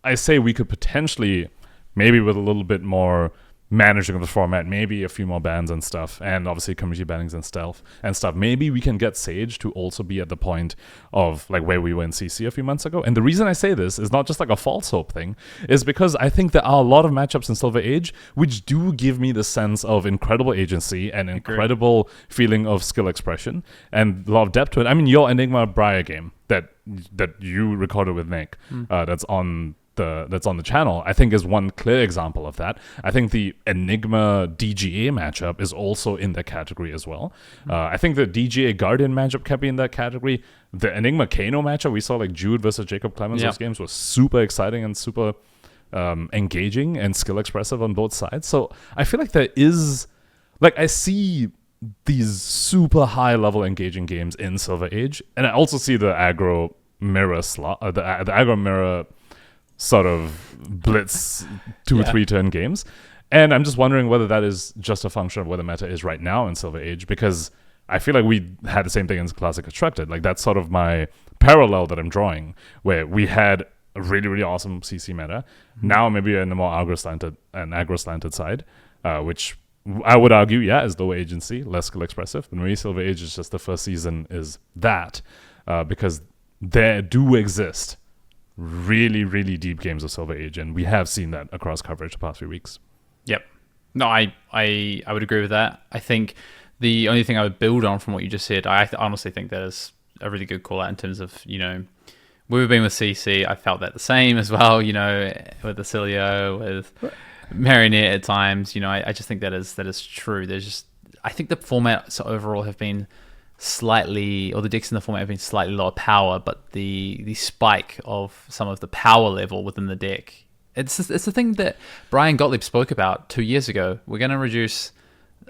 [SPEAKER 3] I say we could potentially, maybe with a little bit more managing of the format, maybe a few more bans and stuff, and obviously community bannings and stealth and stuff, maybe we can get Sage to also be at the point of where we were in CC a few months ago. And the reason I say this is not just a false hope thing, is because I think there are a lot of matchups in Silver Age which do give me the sense of incredible agency and incredible feeling of skill expression and a lot of depth to it. I mean, your Enigma Briar game that you recorded with Nick, that's on the channel, I think is one clear example of that. I think the Enigma DGA matchup is also in that category as well. I think the DGA Guardian matchup can be in that category. The Enigma Kano matchup, we saw Jude versus Jacob Clemens, those games were super exciting and super engaging and skill expressive on both sides. So I feel like there is, I see these super high level engaging games in Silver Age, and I also see the aggro mirror the aggro mirror sort of blitz 2-3 turn games. And I'm just wondering whether that is just a function of where the meta is right now in Silver Age, because I feel like we had the same thing in Classic Constructed. Like, that's sort of my parallel that I'm drawing, where we had a really, really awesome CC meta. Now maybe in the more aggro-slanted side, which I would argue, is lower agency, less skill expressive. But maybe Silver Age is just the first season is that, because there do exist really, really deep games of Silver Age, and we have seen that across coverage the past few weeks.
[SPEAKER 2] Yep. No, I would agree with that. I think the only thing I would build on from what you just said, I honestly think that is a really good call out in terms of, we've been with CC. I felt that the same as well, with Acilio, with Marionette at times. I just think that is true. I think the formats overall have been slightly, or the decks in the format have been slightly lower power, but the spike of some of the power level within the deck, it's the thing that Brian Gottlieb spoke about 2 years ago. We're going to reduce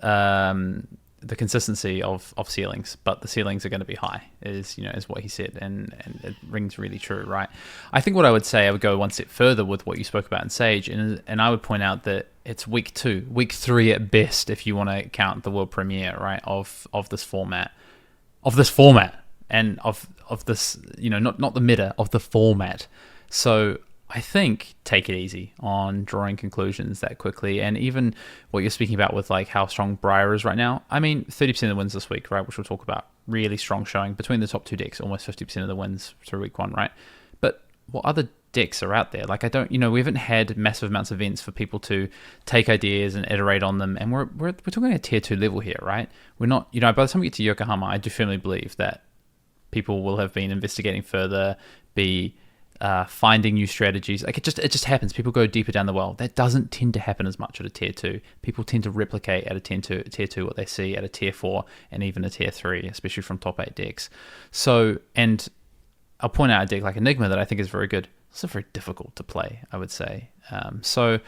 [SPEAKER 2] the consistency of ceilings, but the ceilings are going to be high, is what he said, and it rings really true, right? I think what I would say, I would go one step further with what you spoke about in Sage, and I would point out that it's week 2, week 3 at best, if you want to count the world premiere, right, of this format, and of this, not the meta, of the format. So I think take it easy on drawing conclusions that quickly. And even what you're speaking about with like how strong Briar is right now, I mean, 30% of the wins this week, right, which we'll talk about, really strong showing between the top 2 decks, almost 50% of the wins through week 1, right? But what other decks are out there? Like, we haven't had massive amounts of events for people to take ideas and iterate on them. And we're talking a tier 2 level here, right? We're not, by the time we get to Yokohama, I do firmly believe that people will have been investigating further, finding new strategies. Like, it just happens. People go deeper down the well. That doesn't tend to happen as much at a tier 2. People tend to replicate at a tier 2 what they see at a tier 4 and even a tier 3, especially from top 8 decks. So, and I'll point out a deck like Enigma that I think is very good. It's very difficult to play, I would say. So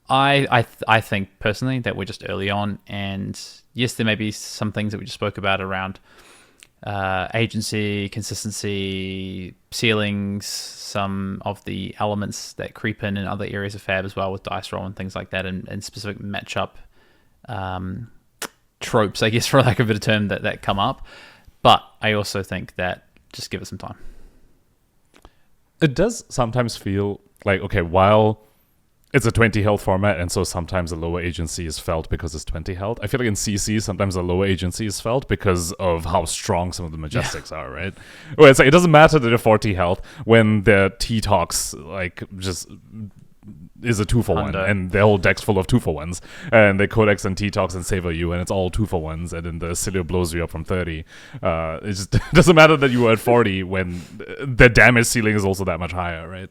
[SPEAKER 2] I think personally that we're just early on, and yes, there may be some things that we just spoke about around agency, consistency, ceilings, some of the elements that creep in other areas of Fab as well with dice roll and things like that, and specific matchup tropes, I guess, for lack of a better term, that come up. But I also think that just give it some time.
[SPEAKER 3] It does sometimes feel like, okay, while it's a 20 health format, and so sometimes the lower agency is felt because it's 20 health. I feel like in CC, sometimes the lower agency is felt because of how strong some of the Majestics are, right? Where it's like, it doesn't matter that they're 40 health when their T-Tox, like, just is a 2-for-1, and their whole deck's full of 2-for-1s, and they Codex and T-Tox and Savor you, and it's all 2-for-1s, and then the Acilio blows you up from 30. It just doesn't matter that you were at 40 when the damage ceiling is also that much higher, right?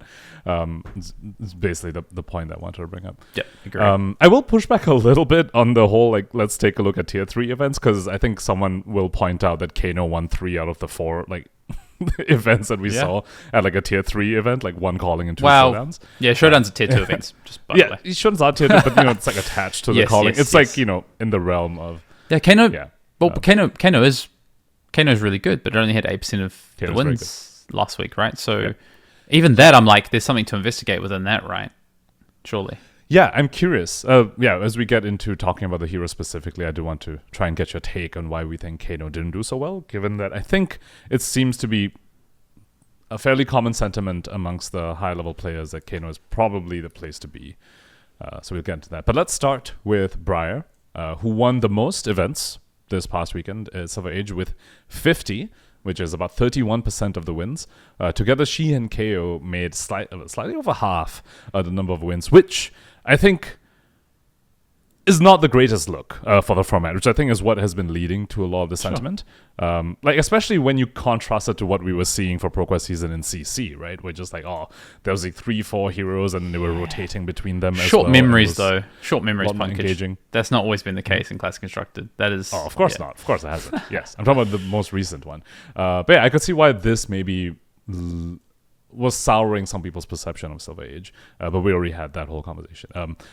[SPEAKER 3] It's basically the point I wanted to bring up.
[SPEAKER 2] Yeah, agree.
[SPEAKER 3] I will push back a little bit on the whole, like, let's take a look at tier 3 events, because I think someone will point out that Kano won 3 out of the 4, like, events that we saw at like a tier 3 event, like 1 calling and 2 showdowns.
[SPEAKER 2] Yeah, showdowns are tier 2 events. Just by the way.
[SPEAKER 3] Showdowns are tier 2, but it's like attached to the calling. It's like, in the realm of
[SPEAKER 2] Kano. Yeah. Well, Kano is really good, but it only had 8% of the wins last week, right? So even that, I'm like, there's something to investigate within that, right? Surely.
[SPEAKER 3] Yeah, I'm curious. As we get into talking about the hero specifically, I do want to try and get your take on why we think Kano didn't do so well, given that I think it seems to be a fairly common sentiment amongst the high-level players that Kano is probably the place to be. So we'll get into that. But let's start with Briar, who won the most events this past weekend at Silver Age with 50, which is about 31% of the wins. Together, she and KO made slightly over half the number of wins, which I think is not the greatest look for the format, which I think is what has been leading to a lot of the sentiment. Especially when you contrast it to what we were seeing for ProQuest season in CC, right? We're just like, there was like 3-4 heroes and they were rotating between them.
[SPEAKER 2] Short memories, though. Short memories,
[SPEAKER 3] engaging.
[SPEAKER 2] That's not always been the case in Classic Constructed. That is.
[SPEAKER 3] Oh, of course not. Of course it hasn't. Yes. I'm talking about the most recent one. But yeah, I could see why this maybe was souring some people's perception of Silver Age. But we already had that whole conversation.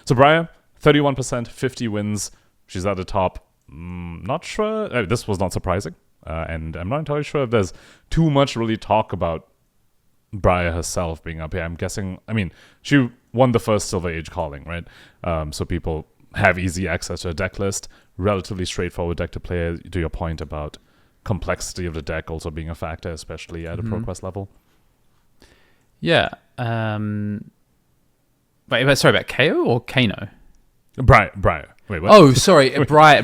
[SPEAKER 3] So Briar, 31%, 50 wins. She's at the top. Not sure. This was not surprising. And I'm not entirely sure if there's too much really talk about Briar herself being up here. I'm guessing, she won the first Silver Age calling, right? So people have easy access to a deck list. Relatively straightforward deck to play, to your point about complexity of the deck also being a factor, especially at a ProQuest level.
[SPEAKER 2] Yeah. Wait, sorry, about KO or Kano?
[SPEAKER 3] Briar. Wait, what?
[SPEAKER 2] Oh, sorry, Briar.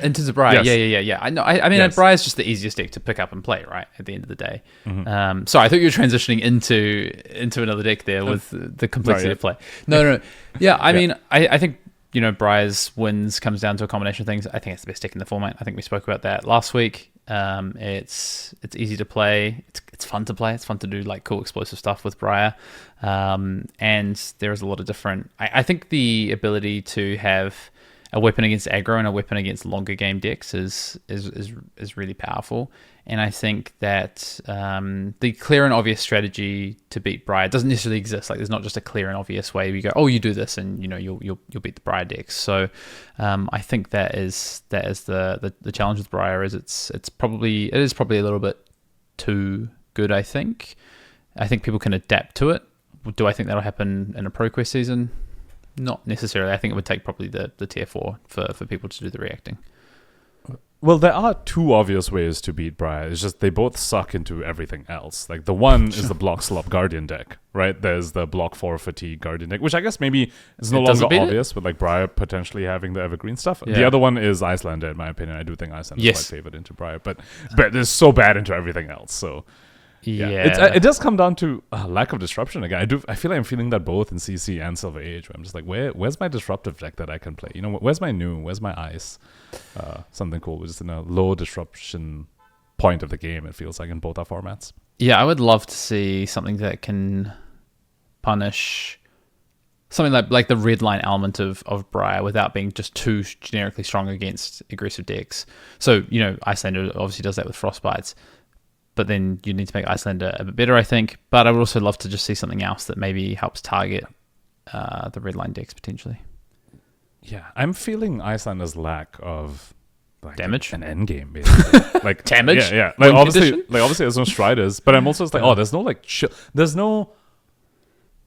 [SPEAKER 2] In terms of Briar,
[SPEAKER 3] Yes.
[SPEAKER 2] yeah. I know. I mean,
[SPEAKER 3] Yes.
[SPEAKER 2] Briar's just the easiest deck to pick up and play, right? At the end of the day. Sorry, I thought you were transitioning into another deck there with the complexity of play. No. Yeah, I mean, I think Briar's wins comes down to a combination of things. I think it's the best deck in the format. I think we spoke about that last week. It's easy to play. It's fun to play. It's fun to do like cool explosive stuff with Briar. And there is a lot of different. I think the ability to have a weapon against aggro and a weapon against longer game decks is really powerful. And I think that the clear and obvious strategy to beat Briar doesn't necessarily exist. Like, there's not just a clear and obvious way you go, oh, you do this and you'll beat the Briar decks. So I think that is the challenge with Briar is it is probably a little bit too good. I think people can adapt to it. Do I think that'll happen in a ProQuest season? Not necessarily. I think it would take probably the tier 4 for people to do the reacting.
[SPEAKER 3] Well, there are two obvious ways to beat Briar. It's just they both suck into everything else. Like, the one is the Block Slop Guardian deck, right? There's the Block 4 Fatigue Guardian deck, which I guess maybe is no longer obvious, with like Briar potentially having the Evergreen stuff. Yeah. The other one is Icelander, in my opinion. I do think Icelander is quite favored into Briar, but it's so bad into everything else, so... Yeah. It does come down to lack of disruption again. I feel like I'm feeling that both in CC and Silver Age, where I'm just like, where's my disruptive deck that I can play? Where's my where's my ice? Something cool, which is in a low disruption point of the game, it feels like, in both our formats. Yeah,
[SPEAKER 2] I would love to see something that can punish something like the red line element of Briar without being just too generically strong against aggressive decks. So, Icelander obviously does that with Frostbites. But then you need to make Icelander a bit better, I think. But I would also love to just see something else that maybe helps target the red line decks potentially.
[SPEAKER 3] Yeah, I'm feeling Icelander's lack of
[SPEAKER 2] damage,
[SPEAKER 3] an end game, basically. Like
[SPEAKER 2] damage.
[SPEAKER 3] Yeah. Like obviously, there's no Striders, but I'm also just like, there's no there's no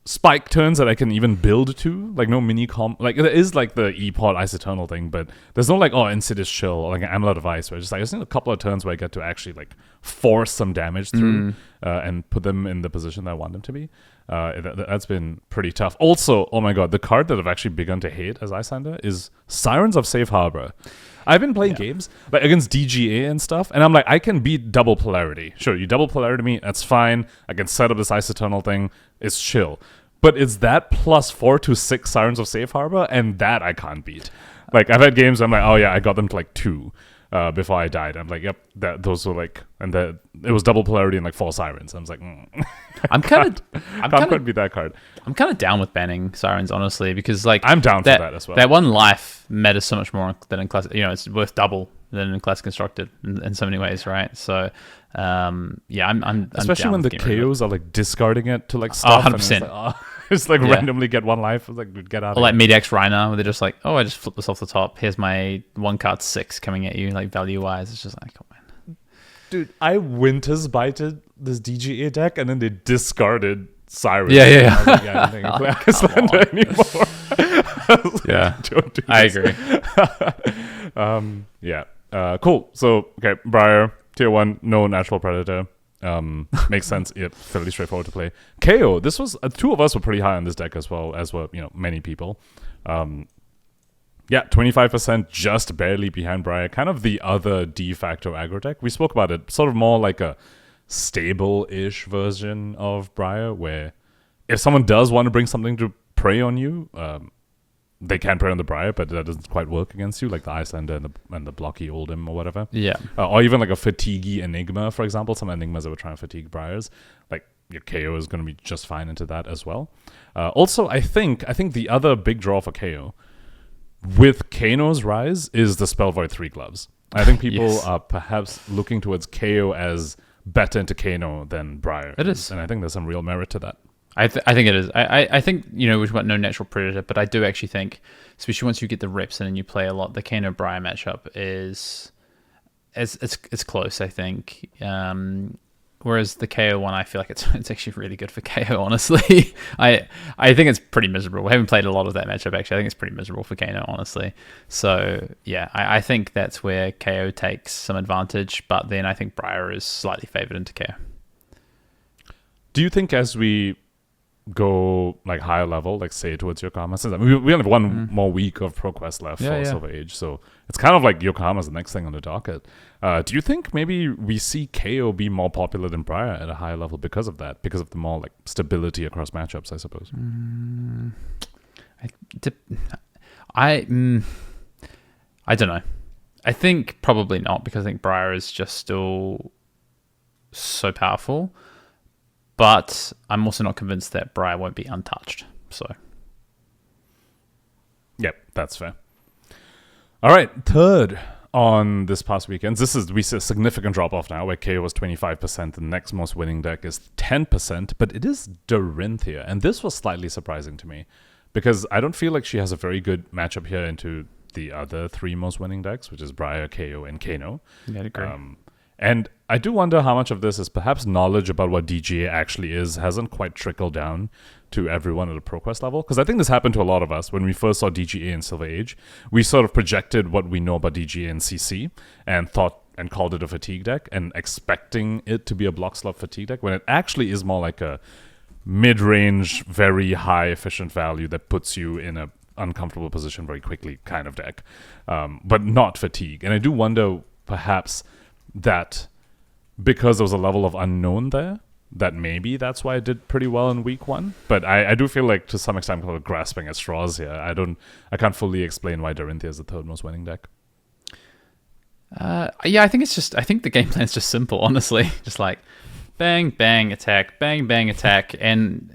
[SPEAKER 3] spike turns that I can even build to, like no mini comp. Like there is like the E-Pod Ice Eternal thing, but there's no like Insidious Chill or like an Amulet of Ice where I just need a couple of turns where I get to actually like force some damage through and put them in the position that I want them to be. That's been pretty tough. Also, oh my god, the card that I've actually begun to hate as Icelander is Sirens of Safe Harbor. I've been playing games like against DGA and stuff, and I'm like, I can beat double polarity. Sure, you double polarity me, that's fine. I can set up this Ice Eternal thing. It's chill. But it's that plus 4 to 6 Sirens of Safe Harbor, and that I can't beat. Like, I've had games where I'm like, oh yeah, I got them to like 2 before I died. I'm like, yep, those were like, and it was double polarity and like 4 Sirens. I was like,
[SPEAKER 2] I'm kind of,
[SPEAKER 3] can't beat that card.
[SPEAKER 2] I'm kind of down with banning Sirens, honestly, because like
[SPEAKER 3] I'm down for that as well.
[SPEAKER 2] That one life matters so much more than in classic. It's worth double than in classic constructed in so many ways, right? So, I'm
[SPEAKER 3] especially
[SPEAKER 2] down
[SPEAKER 3] when the KOs are like discarding it to like
[SPEAKER 2] stuff.
[SPEAKER 3] 100%. Just like randomly get one life. It's like, dude, get out.
[SPEAKER 2] Or like Mediax Rhino, where they're just like, I just flip this off the top. Here's my 1 card 6 coming at you, like value wise. It's just like, oh man,
[SPEAKER 3] dude, I Winters Bited this DGA deck, and then they discarded Sirens.
[SPEAKER 2] Yeah.
[SPEAKER 3] I was like, I don't think I play Icelander anymore.
[SPEAKER 2] Yeah,
[SPEAKER 3] don't do
[SPEAKER 2] I
[SPEAKER 3] this.
[SPEAKER 2] agree.
[SPEAKER 3] Cool. So, okay, Briar, tier 1, no natural predator. Makes sense. Fairly straightforward to play. KO. This was 2 of us were pretty high on this deck as well, as were many people. 25% just barely behind Briar. Kind of the other de facto aggro deck. We spoke about it. Sort of more like a stable-ish version of Briar, where if someone does want to bring something to prey on you, they can prey on the Briar, but that doesn't quite work against you, like the Icelander and the blocky Oldhim or whatever.
[SPEAKER 2] Yeah.
[SPEAKER 3] Or even like a fatiguey Enigma, for example. Some Enigmas that were trying to fatigue Briars. Like, your KO is going to be just fine into that as well. Also, I think the other big draw for KO with Kano's rise is the Spell Void 3 gloves. I think people are perhaps looking towards KO as better into Kano than Briar.
[SPEAKER 2] It is.
[SPEAKER 3] And I think there's some real merit to that.
[SPEAKER 2] I think it is. I think, we've got no natural predator, but I do actually think, especially once you get the reps in and you play a lot, the Kano Briar matchup is it's close, I think. Whereas the KO one, I feel like it's actually really good for KO, honestly. I think it's pretty miserable. I haven't played a lot of that matchup, actually. I think it's pretty miserable for KO, honestly. So, yeah, I think that's where KO takes some advantage, but then I think Briar is slightly favored into KO.
[SPEAKER 3] Do you think as we go like higher level, like say towards Yokohama, since we only have one more week of ProQuest left for Silver Age, so it's kind of like Yokohama's the next thing on the docket. Do you think maybe we see KO be more popular than Briar at a higher level because of that, because of the more like stability across matchups, I suppose?
[SPEAKER 2] I don't know. I think probably not, because I think Briar is just still so powerful. But I'm also not convinced that Briar won't be untouched. So,
[SPEAKER 3] yep, that's fair. All right, third on this past weekend. We see a significant drop off now, where KO was 25%. The next most winning deck is 10%, but it is Dorinthia, and this was slightly surprising to me because I don't feel like she has a very good matchup here into the other three most winning decks, which is Briar, KO, and Kano.
[SPEAKER 2] Yeah, I agree.
[SPEAKER 3] And I do wonder how much of this is perhaps knowledge about what DGA actually is hasn't quite trickled down to everyone at a ProQuest level. Because I think this happened to a lot of us when we first saw DGA in Silver Age. We sort of projected what we know about DGA in CC and thought and called it a fatigue deck and expecting it to be a block slot fatigue deck when it actually is more like a mid-range, very high efficient value that puts you in a uncomfortable position very quickly kind of deck, but not fatigue. And I do wonder perhaps that because there was a level of unknown there, that maybe that's why it did pretty well in week one. But I do feel like to some extent I'm kind of grasping at straws here. I can't fully explain why Dorinthia is the third most winning deck.
[SPEAKER 2] Yeah, I think the game plan is just simple, honestly. Just like bang, bang, attack, bang, bang, attack,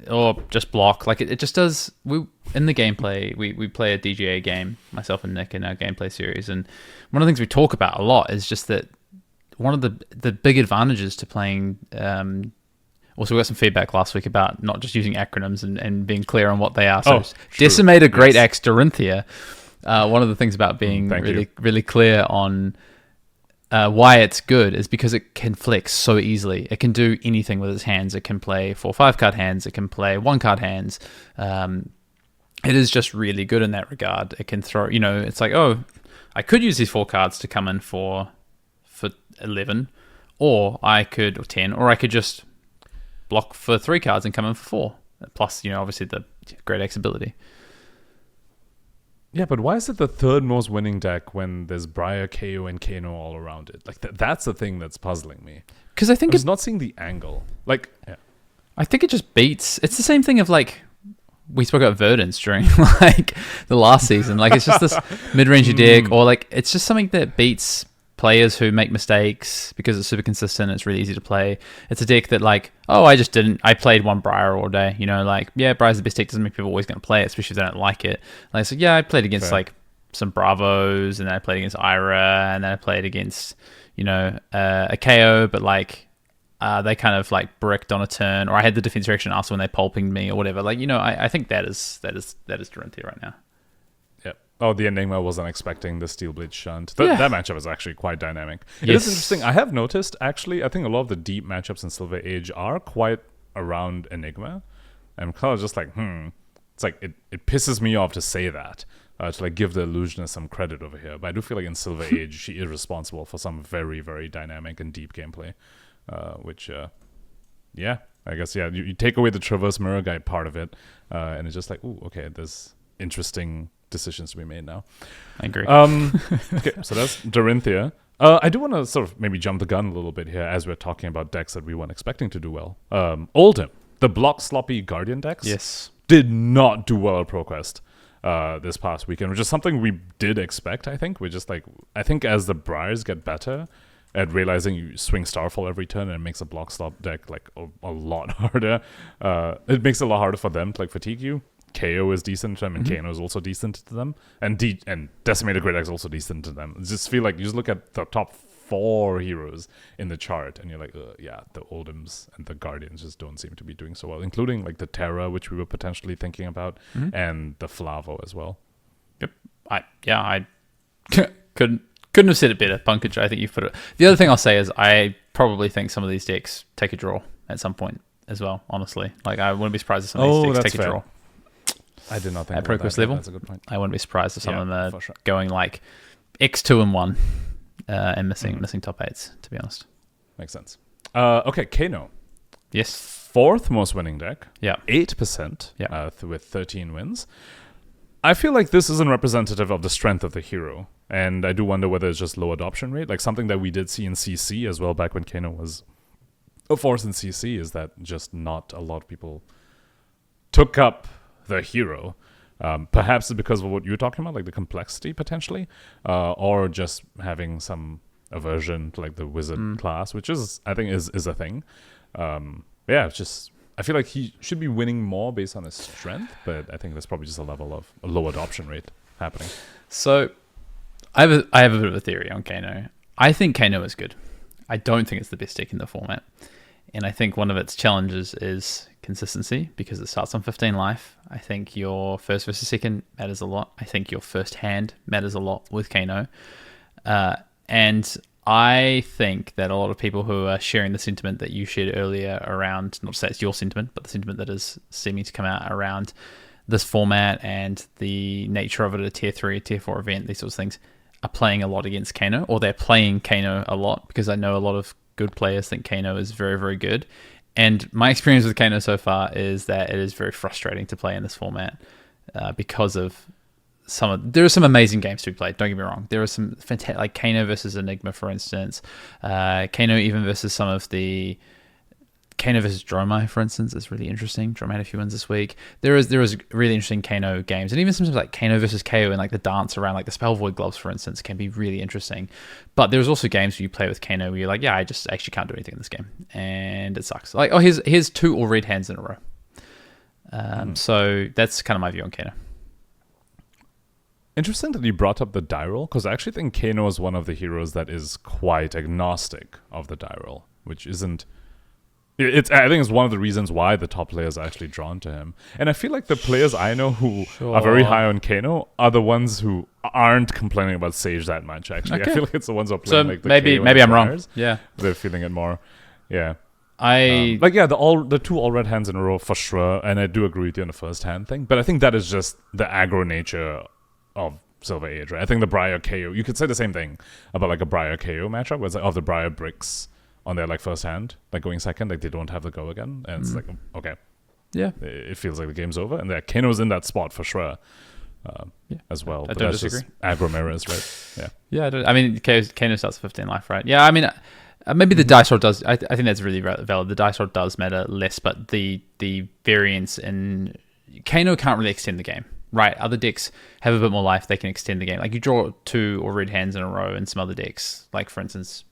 [SPEAKER 2] or just block. Like it just does. In the gameplay, we play a DGA game, myself and Nick, in our gameplay series, and one of the things we talk about a lot is just that one of the big advantages to playing. Also, we got some feedback last week about not just using acronyms and being clear on what they are. So, Decimator, Great Axe, Dorinthia. One of the things about being really clear on why it's good is because it can flex so easily. It can do anything with its hands. It can play 4/5 card hands. It can play 1 card hands. It is just really good in that regard. It can throw, it's like, oh, I could use these 4 cards to come in for 11, or 10, or I could just block for 3 cards and come in for 4. Plus, obviously the Great Axe ability.
[SPEAKER 3] Yeah, but why is it the third most winning deck when there's Briar, KO, and Kano all around it? Like that's the thing that's puzzling me.
[SPEAKER 2] Because I think
[SPEAKER 3] it's not seeing the angle.
[SPEAKER 2] I think it just beats. It's the same thing of like we spoke about Verdance during like the last season. Like it's just this mid-range deck, or like it's just something that beats players who make mistakes because it's super consistent. It's really easy to play. It's a deck that like, I played one Briar all day. Briar's the best deck. Doesn't mean people are always going to play it, especially if they don't like it. Like, so yeah, I played against like some Bravos, and then I played against Ira, and then I played against a KO, but like they kind of like bricked on a turn, or I had the defense reaction after when they pulping me or whatever. Like I think that is Dorinthia right now.
[SPEAKER 3] Oh, the Enigma wasn't expecting the Steelblade Shunt. That matchup is actually quite dynamic.
[SPEAKER 2] Yes.
[SPEAKER 3] It is interesting. I have noticed, actually, I think a lot of the deep matchups in Silver Age are quite around Enigma. I'm kind of just like, It's like, it pisses me off to say that, to like give the illusionist some credit over here. But I do feel like in Silver Age, she is responsible for some very, very dynamic and deep gameplay, which, I guess, you take away the Traverse Mirror Guide part of it, and it's just like, ooh, okay, there's interesting decisions to be made now.
[SPEAKER 2] I agree.
[SPEAKER 3] Okay, so that's Dorinthia. I do want to sort of maybe jump the gun a little bit here as we're talking about decks that we weren't expecting to do well. Oldhim, the block sloppy Guardian decks, did not do well at ProQuest this past weekend, which is something we did expect, I think. We're just like, I think as the Briars get better at realizing you swing Starfall every turn and it makes a block slop deck like a lot harder. It makes it a lot harder for them to like fatigue you. KO is decent to them, and Kano is also decent to them, and Decimator Great Axe is also decent to them. I just feel like you just look at the top 4 heroes in the chart, and you're like, the Oldhims and the Guardians just don't seem to be doing so well, including like the Terra, which we were potentially thinking about, and the Flavo as well.
[SPEAKER 2] Yep. I couldn't have said it better, Pankaj. I think you've put it. The other thing I'll say is I probably think some of these decks take a draw at some point as well, honestly. Like, I wouldn't be surprised if some of these decks take a draw.
[SPEAKER 3] I did not think
[SPEAKER 2] at
[SPEAKER 3] about
[SPEAKER 2] ProQuest
[SPEAKER 3] that.
[SPEAKER 2] level.
[SPEAKER 3] That's a good point.
[SPEAKER 2] I wouldn't be surprised if some of them are
[SPEAKER 3] for sure.
[SPEAKER 2] going like X2 and 1 and missing top 8s, to be honest.
[SPEAKER 3] Makes sense. Okay, Kano.
[SPEAKER 2] Yes.
[SPEAKER 3] 4th most winning deck.
[SPEAKER 2] Yeah.
[SPEAKER 3] 8%.
[SPEAKER 2] Yeah.
[SPEAKER 3] With 13 wins. I feel like this isn't representative of the strength of the hero. And I do wonder whether it's just low adoption rate. Like something that we did see in CC as well back when Kano was a force in CC is that just not a lot of people took up the hero. Perhaps it's because of what you were talking about, like the complexity potentially, or just having some aversion to like the wizard class, which is, I think, is a thing. It's just, I feel like he should be winning more based on his strength, but I think there's probably just a level of a low adoption rate happening.
[SPEAKER 2] So I have a bit of a theory on Kano. I think Kano is good. I don't think it's the best deck in the format. And I think one of its challenges is consistency because it starts on 15 life. I think your first versus second matters a lot. I think your first hand matters a lot with Kano. And I think that a lot of people who are sharing the sentiment that you shared earlier around, not to say it's your sentiment, but the sentiment that is seeming to come out around this format and the nature of it, a tier 3, a tier 4 event, these sorts of things, are playing a lot against Kano, or they're playing Kano a lot, because I know a lot of good players think Kano is very, very good. And my experience with Kano so far is that it is very frustrating to play in this format because of there are some amazing games to be played. Don't get me wrong. There are some fantastic, like Kano versus Enigma, for instance. Kano even versus some of the Kano versus Dromai, for instance, is really interesting. Dromai had a few wins this week. There is really interesting Kano games, and even sometimes like Kano versus KO and like the dance around like the Spell Void gloves, for instance, can be really interesting. But there's also games where you play with Kano where you're like, yeah, I just actually can't do anything in this game, and it sucks. Like, oh, here's 2 all red hands in a row. So that's kind of my view on Kano.
[SPEAKER 3] Interesting that you brought up the die roll, because I actually think Kano is one of the heroes that is quite agnostic of the die roll, which isn't. I think it's one of the reasons why the top players are actually drawn to him. And I feel like the players I know who are very high on Kano are the ones who aren't complaining about Sage that much, actually.
[SPEAKER 2] Okay.
[SPEAKER 3] I feel like it's the ones who are playing like the
[SPEAKER 2] maybe
[SPEAKER 3] KO and
[SPEAKER 2] I'm
[SPEAKER 3] the
[SPEAKER 2] wrong.
[SPEAKER 3] flyers.
[SPEAKER 2] Yeah.
[SPEAKER 3] They're feeling it more. Yeah.
[SPEAKER 2] The
[SPEAKER 3] 2 all red hands in a row for sure, and I do agree with you on the first hand thing, but I think that is just the aggro nature of Silver Age, right? I think the Briar KO, you could say the same thing about like a Briar KO matchup, where it's like, the Briar bricks on their like first hand, like going second, like they don't have the go again, and it's like, okay,
[SPEAKER 2] yeah,
[SPEAKER 3] it feels like the game's over, and that Kano's in that spot for sure, as well.
[SPEAKER 2] I don't disagree.
[SPEAKER 3] Just aggro mirrors, right?
[SPEAKER 2] Yeah. I mean, Kano starts 15 life, right? Yeah, I mean, maybe the dice roll does. I think that's really valid. The dice roll does matter less, but the variance in Kano can't really extend the game. Right, other decks have a bit more life, they can extend the game. Like you draw 2 or red hands in a row in some other decks, like for instance,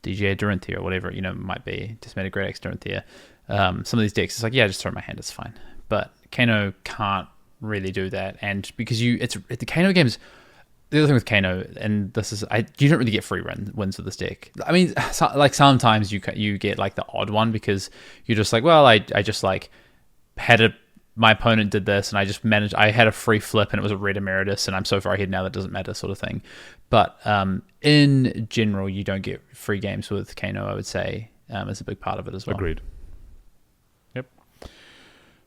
[SPEAKER 2] DGA Dorinthia or whatever, it might be, just made a great X Dorinthia. Some of these decks, it's like, yeah, just throw my hand, it's fine. But Kano can't really do that, and because the Kano games, the other thing with Kano, and this is, you don't really get free wins with this deck. I mean, like sometimes you get like the odd one because you're just like, well, I just like had my opponent did this, and I just managed. I had a free flip, and it was a red emeritus, and I'm so far ahead now that doesn't matter, sort of thing. But in general, you don't get free games with Kano. I would say is a big part of it as well.
[SPEAKER 3] Agreed. Yep.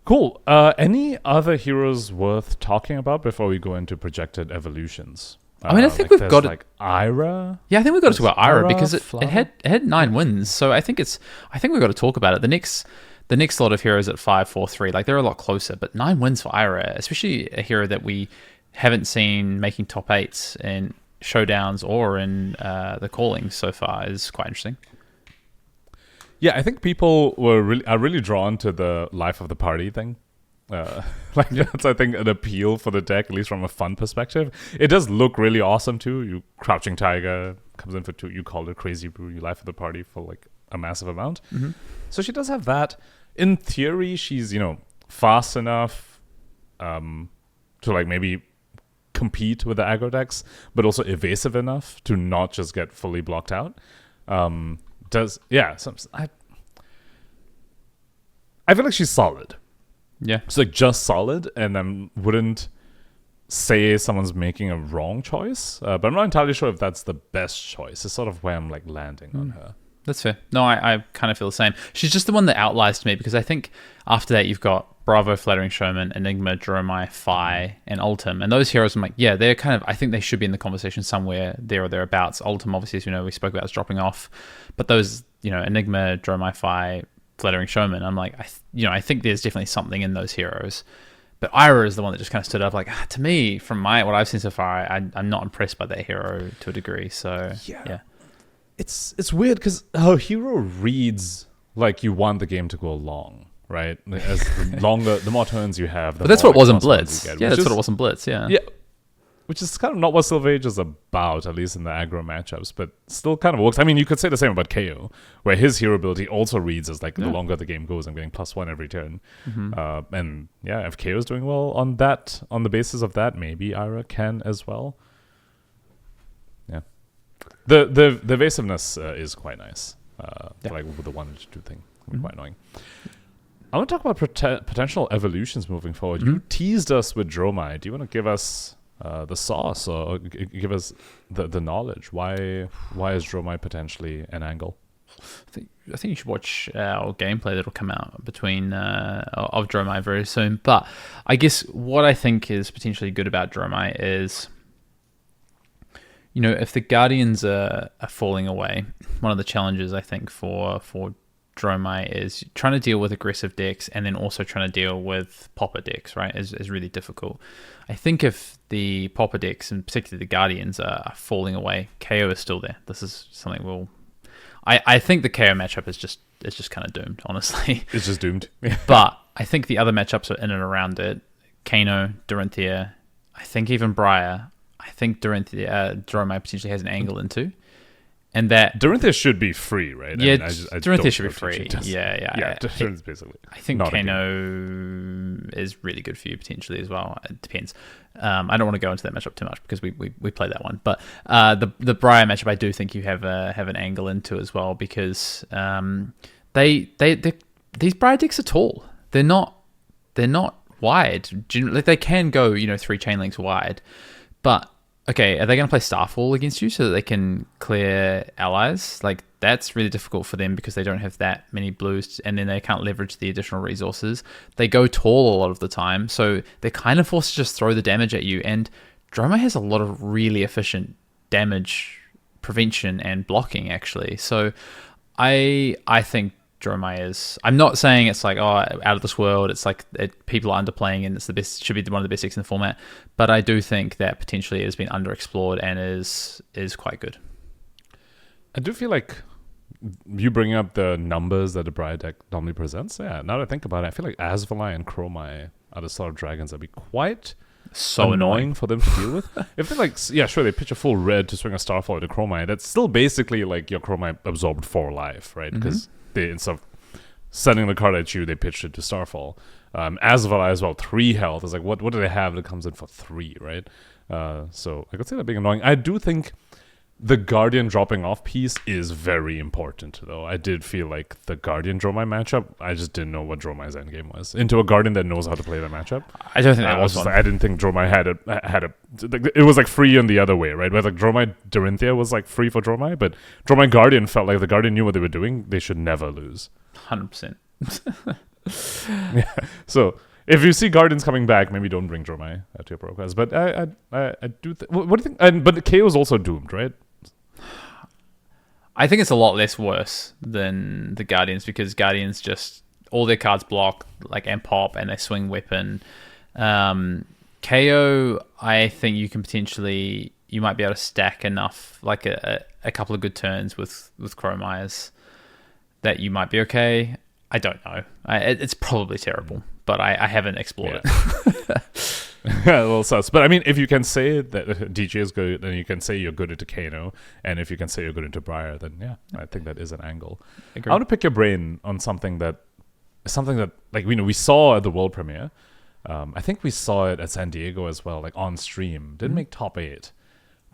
[SPEAKER 3] Cool. Any other heroes worth talking about before we go into projected evolutions?
[SPEAKER 2] I mean, I think we've got
[SPEAKER 3] like Ira.
[SPEAKER 2] Yeah, I think we've got to talk about Ira because it
[SPEAKER 3] Flower?
[SPEAKER 2] had 9 wins. So I think we've got to talk about it. The next lot of heroes at 5, 4, 3, like they're a lot closer, but 9 wins for Ira, especially a hero that we haven't seen making top 8s in showdowns or in the callings so far, is quite interesting.
[SPEAKER 3] Yeah, I think people are really drawn to the life of the party thing. That's, I think, an appeal for the deck, at least from a fun perspective. It does look really awesome too. You Crouching Tiger comes in for 2. You call it Crazy Brew. You life of the party for like a massive amount. Mm-hmm. So she does have that. In theory, she's fast enough to like maybe compete with the aggro decks, but also evasive enough to not just get fully blocked out. I feel like she's solid.
[SPEAKER 2] Yeah,
[SPEAKER 3] it's like just solid, and I wouldn't say someone's making a wrong choice, but I'm not entirely sure if that's the best choice. It's sort of where I'm like landing on her.
[SPEAKER 2] That's fair. No, I kind of feel the same. She's just the one that outlies to me because I think after that you've got Bravo, Flattering Showman, Enigma, Dromai, Phi, and Ultim. And those heroes, I'm like, yeah, they're kind of, I think they should be in the conversation somewhere there or thereabouts. Ultim, obviously, as you know, we spoke about is dropping off. But those, Enigma, Dromai, Phi, Flattering Showman, I'm like, I think there's definitely something in those heroes. But Ira is the one that just kind of stood up. Like, to me, from what I've seen so far, I'm not impressed by that hero to a degree. So, yeah.
[SPEAKER 3] It's weird because her hero reads like you want the game to go long. Right, as the more turns you have,
[SPEAKER 2] but that's what it was in Blitz. Yeah, that's what it was in Blitz. Yeah,
[SPEAKER 3] which is kind of not what Silver Age is about, at least in the aggro matchups, but still kind of works. I mean, you could say the same about KO, where his hero ability also reads as like the longer the game goes, I'm getting +1 every turn. And yeah, if KO is doing well on the basis of that, maybe Ira can as well. Yeah, the evasiveness is quite nice. Like with the 1-2 thing, quite annoying. I want to talk about potential evolutions moving forward. You teased us with Dromai. Do you want to give us the sauce or give us the knowledge? Why is Dromai potentially an angle?
[SPEAKER 2] I think you should watch our gameplay that'll come out between of Dromai very soon. But I guess what I think is potentially good about Dromai is, if the Guardians are falling away, one of the challenges I think for Dromai is trying to deal with aggressive decks and then also trying to deal with popper decks, right, is really difficult. I think if the popper decks, and particularly the Guardians, are falling away, KO is still there. This is something I think the KO matchup is just kind of doomed, honestly.
[SPEAKER 3] It's just doomed.
[SPEAKER 2] But I think the other matchups are in and around it. Kano, Dorinthia, I think even Briar. I think Dromai potentially has an angle into. And that
[SPEAKER 3] Dorinthia should be free, right?
[SPEAKER 2] Yeah, Dorinthia should be free. Yeah.
[SPEAKER 3] Basically.
[SPEAKER 2] I think Kano is really good for you potentially as well. It depends. I don't want to go into that matchup too much because we play that one. But the Briar matchup, I do think you have an angle into as well because these Briar decks are tall. They're not wide. Like they can go 3 chain links wide, but. Okay, are they going to play Starfall against you so that they can clear allies? Like, that's really difficult for them because they don't have that many blues and then they can't leverage the additional resources. They go tall a lot of the time, so they're kind of forced to just throw the damage at you. And Dromai has a lot of really efficient damage prevention and blocking, actually. So I think Dromai is... I'm not saying it's like, out of this world, it's like people are underplaying and it's the best, should be one of the best decks in the format, but I do think that potentially has been underexplored and is quite good.
[SPEAKER 3] I do feel like you bring up the numbers that the Briar deck normally presents. Yeah, now that I think about it, I feel like Asvalai and Chromai are the sort of dragons that'd be quite so annoying for them to deal with. If they're like, sure, they pitch a full red to swing a Starfall at a Chromai, that's still basically like your Chromai absorbed 4 life, right? Because they, instead of sending the card at you, they pitched it to Starfall. Asvalai as well, 3 health. It's like, what do they have that comes in for 3, right? So I could see that being annoying. I do think the Guardian dropping off piece is very important, though. I did feel like the Guardian Dromai matchup, I just didn't know what Dromai's endgame was. Into a Guardian that knows how to play the matchup.
[SPEAKER 2] I don't think that was one.
[SPEAKER 3] I didn't think Dromai had a... It was like free on the other way, right? Where like Dromai Dorinthia was like free for Dromai, but Dromai Guardian felt like the Guardian knew what they were doing. They should never lose.
[SPEAKER 2] 100%.
[SPEAKER 3] Yeah. So... if you see Guardians coming back, maybe don't bring Dromai to your progress. But I do... what do you think? But KO is also doomed, right?
[SPEAKER 2] I think it's a lot less worse than the Guardians because Guardians just... all their cards block and pop and they swing weapon. KO, I think you can potentially... you might be able to stack enough, like a couple of good turns with Chromai's that you might be okay. I don't know. It's probably terrible, but I haven't explored it.
[SPEAKER 3] Well, sus. But I mean, if you can say that DJ is good, then you can say you're good into Kano, and if you can say you're good into Briar, then yeah, I think that is an angle. I want to pick your brain on something that like we saw at the world premiere. I think we saw it at San Diego as well, like on stream. Didn't make top 8,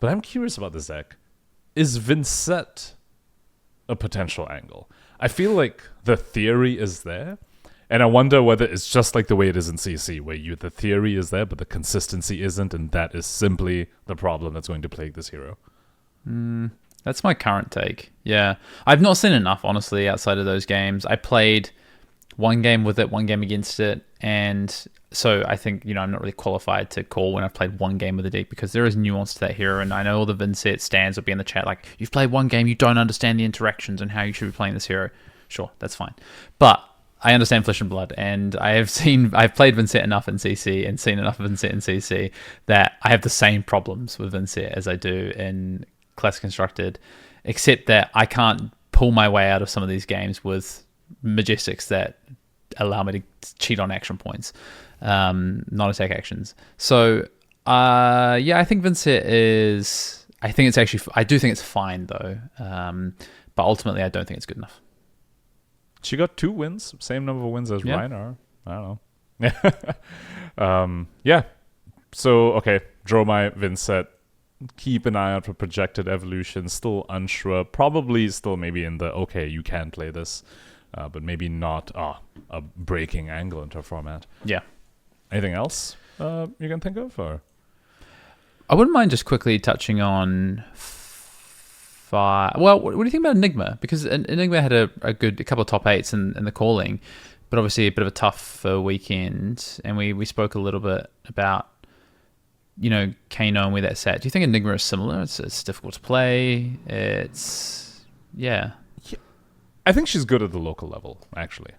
[SPEAKER 3] but I'm curious about this deck. Is Vincent a potential angle? I feel like the theory is there. And I wonder whether it's just like the way it is in CC, where the theory is there, but the consistency isn't, and that is simply the problem that's going to plague this hero.
[SPEAKER 2] That's my current take. Yeah. I've not seen enough, honestly, outside of those games. I played one game with it, one game against it, and so I think, I'm not really qualified to call when I've played one game with the deck, because there is nuance to that hero, and I know all the Vincent stands will be in the chat like, you've played one game, you don't understand the interactions and how you should be playing this hero. Sure, that's fine. But I understand Flesh and Blood, and I've played Vincent enough in CC and seen enough of Vincent in CC that I have the same problems with Vincent as I do in Classic Constructed, except that I can't pull my way out of some of these games with Majestics that allow me to cheat on action points, non-attack actions. So, I think Vincent is... I do think it's fine, though, but ultimately I don't think it's good enough.
[SPEAKER 3] She got 2 wins, same number of wins as Reinar. I don't know. Yeah. So, okay, Dromai, Vincent. Keep an eye out for projected evolution. Still unsure. Probably still maybe in the, okay, you can play this, but maybe not a breaking angle into a format.
[SPEAKER 2] Yeah.
[SPEAKER 3] Anything else you can think of? Or?
[SPEAKER 2] I wouldn't mind just quickly touching on... Well, what do you think about Enigma? Because Enigma had a couple of top 8s in the calling, but obviously a bit of a tough weekend. And we spoke a little bit about, Kano and where that's at. Do you think Enigma is similar? It's difficult to play. Yeah.
[SPEAKER 3] I think she's good at the local level, actually.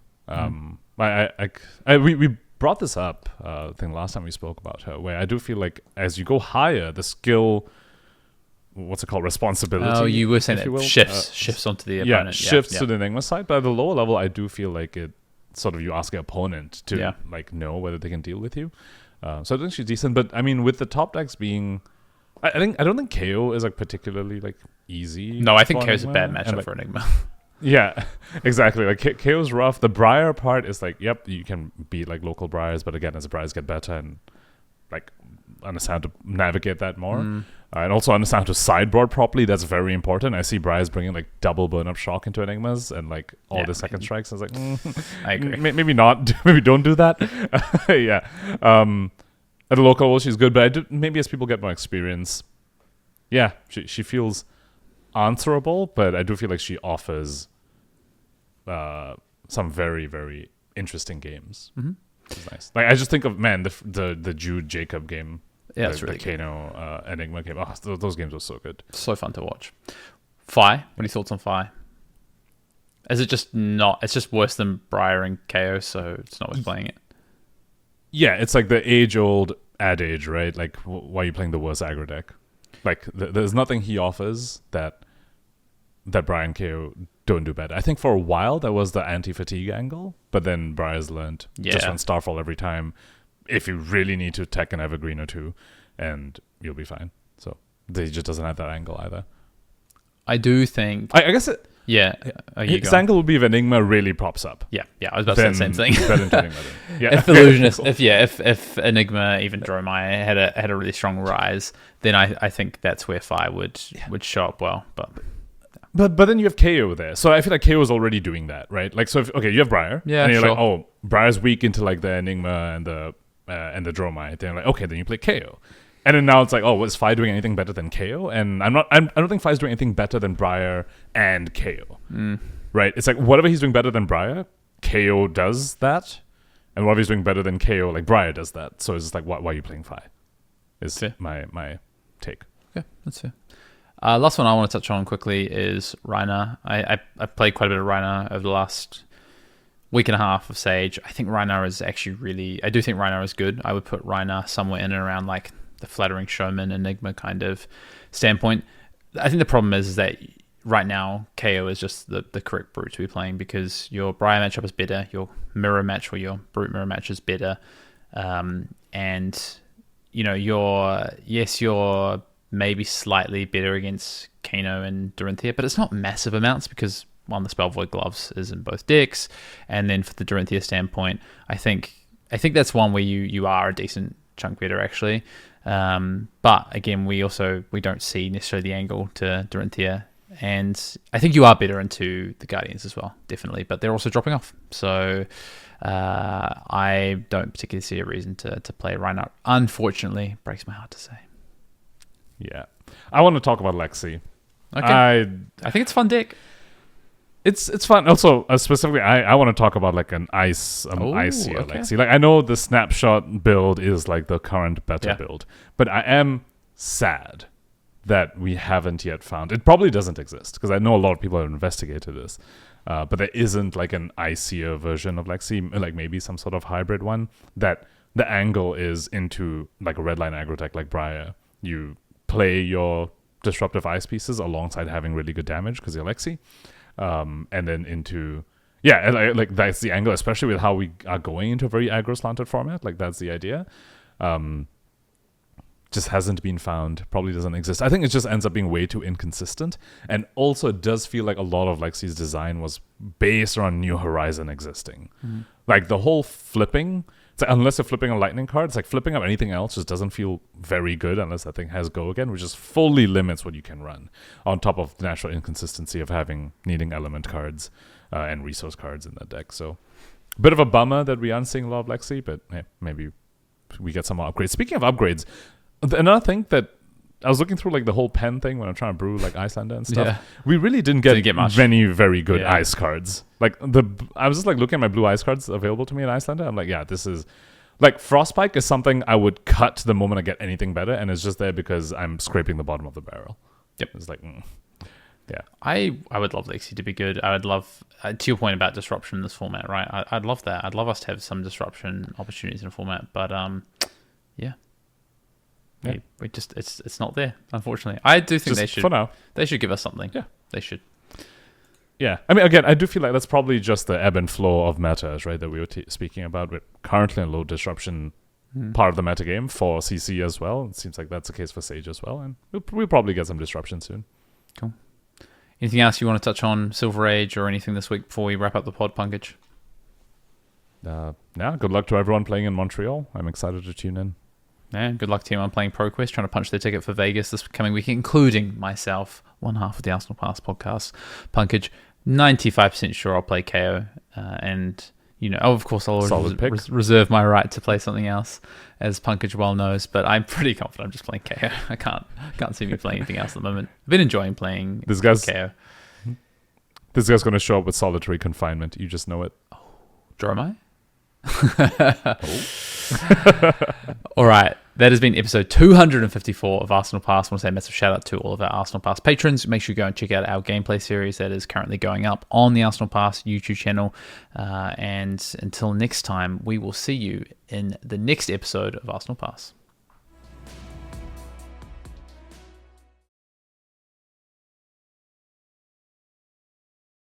[SPEAKER 3] We brought this up, I think last time we spoke about her, where I do feel like as you go higher, the skill... what's it called? Responsibility.
[SPEAKER 2] Oh, you were saying that shifts onto the opponent.
[SPEAKER 3] Shifts to the Enigma side. But at the lower level, I do feel like it sort of, you ask your opponent to know whether they can deal with you. So I think she's decent. But I mean, with the top decks being, I don't think KO is like particularly like easy.
[SPEAKER 2] No, I think KO is a bad matchup for Enigma.
[SPEAKER 3] Yeah, exactly. Like KO's rough. The Briar part is like, yep, you can beat like local Briars, but again, as the Briars get better and like understand to navigate that more. And also understand to sideboard properly. That's very important. I see Briars bringing like double burn-up shock into Enigmas and like all the second strikes. I was like,
[SPEAKER 2] I agree.
[SPEAKER 3] Maybe not. Maybe don't do that. Yeah. At the local level, she's good, but maybe as people get more experience, yeah, she feels answerable, but I do feel like she offers some very, very interesting games. Mm-hmm. Which is nice. Like I just think of the Jude Jacob game.
[SPEAKER 2] Yeah, it's really
[SPEAKER 3] the Kano Enigma game. Oh, those games were so good.
[SPEAKER 2] So fun to watch. Fi, what are your thoughts on Fi? Is it just not... It's just worse than Briar and KO, so it's not worth playing it?
[SPEAKER 3] Yeah, it's like the age-old adage, right? Like, why are you playing the worst aggro deck? Like, there's nothing he offers that Briar and KO don't do better. I think for a while, that was the anti-fatigue angle, but then Briar's learned just run Starfall every time. If you really need to tech an Evergreen or two, and you'll be fine. So he just doesn't have that angle either.
[SPEAKER 2] I do think...
[SPEAKER 3] I guess it...
[SPEAKER 2] Yeah.
[SPEAKER 3] His angle would be if Enigma really props up.
[SPEAKER 2] Yeah. I was about to say the same thing.
[SPEAKER 3] Yeah.
[SPEAKER 2] If Illusionist... if Enigma, even Dromai, had a really strong rise, then I think that's where Fi would show up well.
[SPEAKER 3] But then you have KO there. So I feel like KO is already doing that, right? Like, so you have Briar.
[SPEAKER 2] Yeah,
[SPEAKER 3] and you're
[SPEAKER 2] sure.
[SPEAKER 3] like, oh, Briar's weak into like the Enigma and the Dromai. Then like, okay, then you play KO. And then now it's like, oh, was Fi doing anything better than KO? And I don't think Fi's doing anything better than Briar and KO. Right? It's like whatever he's doing better than Briar, KO does that. And whatever he's doing better than KO, like Briar does that. So it's just like, why are you playing Fi? Is my take.
[SPEAKER 2] Okay, that's fair. Last one I want to touch on quickly is Reinar. I played quite a bit of Reinar over the last week and a half of Sage. I think Reinar is actually really... I do think Reinar is good. I would put Reinar somewhere in and around like the Flattering Showman, Enigma kind of standpoint. I think the problem is that right now KO is just the correct brute to be playing because your Briar matchup is better, your mirror match or your brute mirror match is better, and you're maybe slightly better against Kano and Dorinthia, but it's not massive amounts because one, the Spell Void Gloves is in both decks, and then for the Dorinthia standpoint, I think that's one where you are a decent chunk better actually. But again, we don't see necessarily the angle to Dorinthia, and I think you are better into the Guardians as well, definitely, but they're also dropping off. So I don't particularly see a reason to play Reinhardt. Unfortunately, breaks my heart to say.
[SPEAKER 3] Yeah. I want to talk about Lexi.
[SPEAKER 2] Okay. I think it's a fun deck.
[SPEAKER 3] It's fun. Also, specifically, I want to talk about like an icier Lexi. Like I know the snapshot build is like the current better build, but I am sad that we haven't yet found. It probably doesn't exist because I know a lot of people have investigated this, but there isn't like an icier version of Lexi, like maybe some sort of hybrid one that the angle is into like a redline aggro deck like Briar. You play your disruptive ice pieces alongside having really good damage because you're Lexi. And then into like that's the angle, especially with how we are going into a very aggro slanted format. Like that's the idea. Just hasn't been found. Probably doesn't exist. I think it just ends up being way too inconsistent. And also, it does feel like a lot of Lexi's design was based around New Horizon existing. Mm-hmm. Like the whole flipping. It's like, unless you're flipping a lightning card, it's like flipping up anything else just doesn't feel very good unless that thing has go again, which just fully limits what you can run. On top of the natural inconsistency of needing element cards and resource cards in that deck. So, a bit of a bummer that we aren't seeing a lot of Lexi, but hey, maybe we get some more upgrades. Speaking of upgrades, another thing that I was looking through like the whole pen thing when I'm trying to brew like Icelander and stuff. Yeah. We really didn't get much. Many very good ice cards. Like I was just like looking at my blue ice cards available to me in Icelander. I'm like, yeah, this is like Frostpike is something I would cut the moment I get anything better, and it's just there because I'm scraping the bottom of the barrel. Yep, it's like, yeah. I
[SPEAKER 2] would love Lexi to be good. I would love to your point about disruption in this format, right? I'd love that. I'd love us to have some disruption opportunities in the format, but yeah. Yeah. We just it's not there, unfortunately. I do think
[SPEAKER 3] just for now.
[SPEAKER 2] They should give us something.
[SPEAKER 3] Yeah,
[SPEAKER 2] they should.
[SPEAKER 3] Yeah, I mean, again, I do feel like that's probably just the ebb and flow of metas, right? That we were speaking about. We're currently in low disruption part of the meta game for CC as well. It seems like that's the case for Sage as well, and we'll probably get some disruption soon.
[SPEAKER 2] Cool. Anything else you want to touch on Silver Age or anything this week before we wrap up the pod, Pankaj?
[SPEAKER 3] Yeah. Good luck to everyone playing in Montreal. I'm excited to tune in.
[SPEAKER 2] Yeah, good luck to anyone playing ProQuest, trying to punch their ticket for Vegas this coming week, including myself, one half of the Arsenal Pass podcast. Pankaj, 95% sure I'll play KO. And, of course, I'll reserve my right to play something else, as Pankaj well knows. But I'm pretty confident I'm just playing KO. I can't see me playing anything else at the moment. I've been enjoying playing KO.
[SPEAKER 3] This guy's going to show up with solitary confinement. You just know it.
[SPEAKER 2] Oh, Dromai? All right, that has been episode 254 of Arsenal Pass. I want to say a massive shout out to all of our Arsenal Pass patrons. Make sure you go and check out our gameplay series that is currently going up on the Arsenal Pass YouTube channel. And until next time, we will see you in the next episode of Arsenal Pass.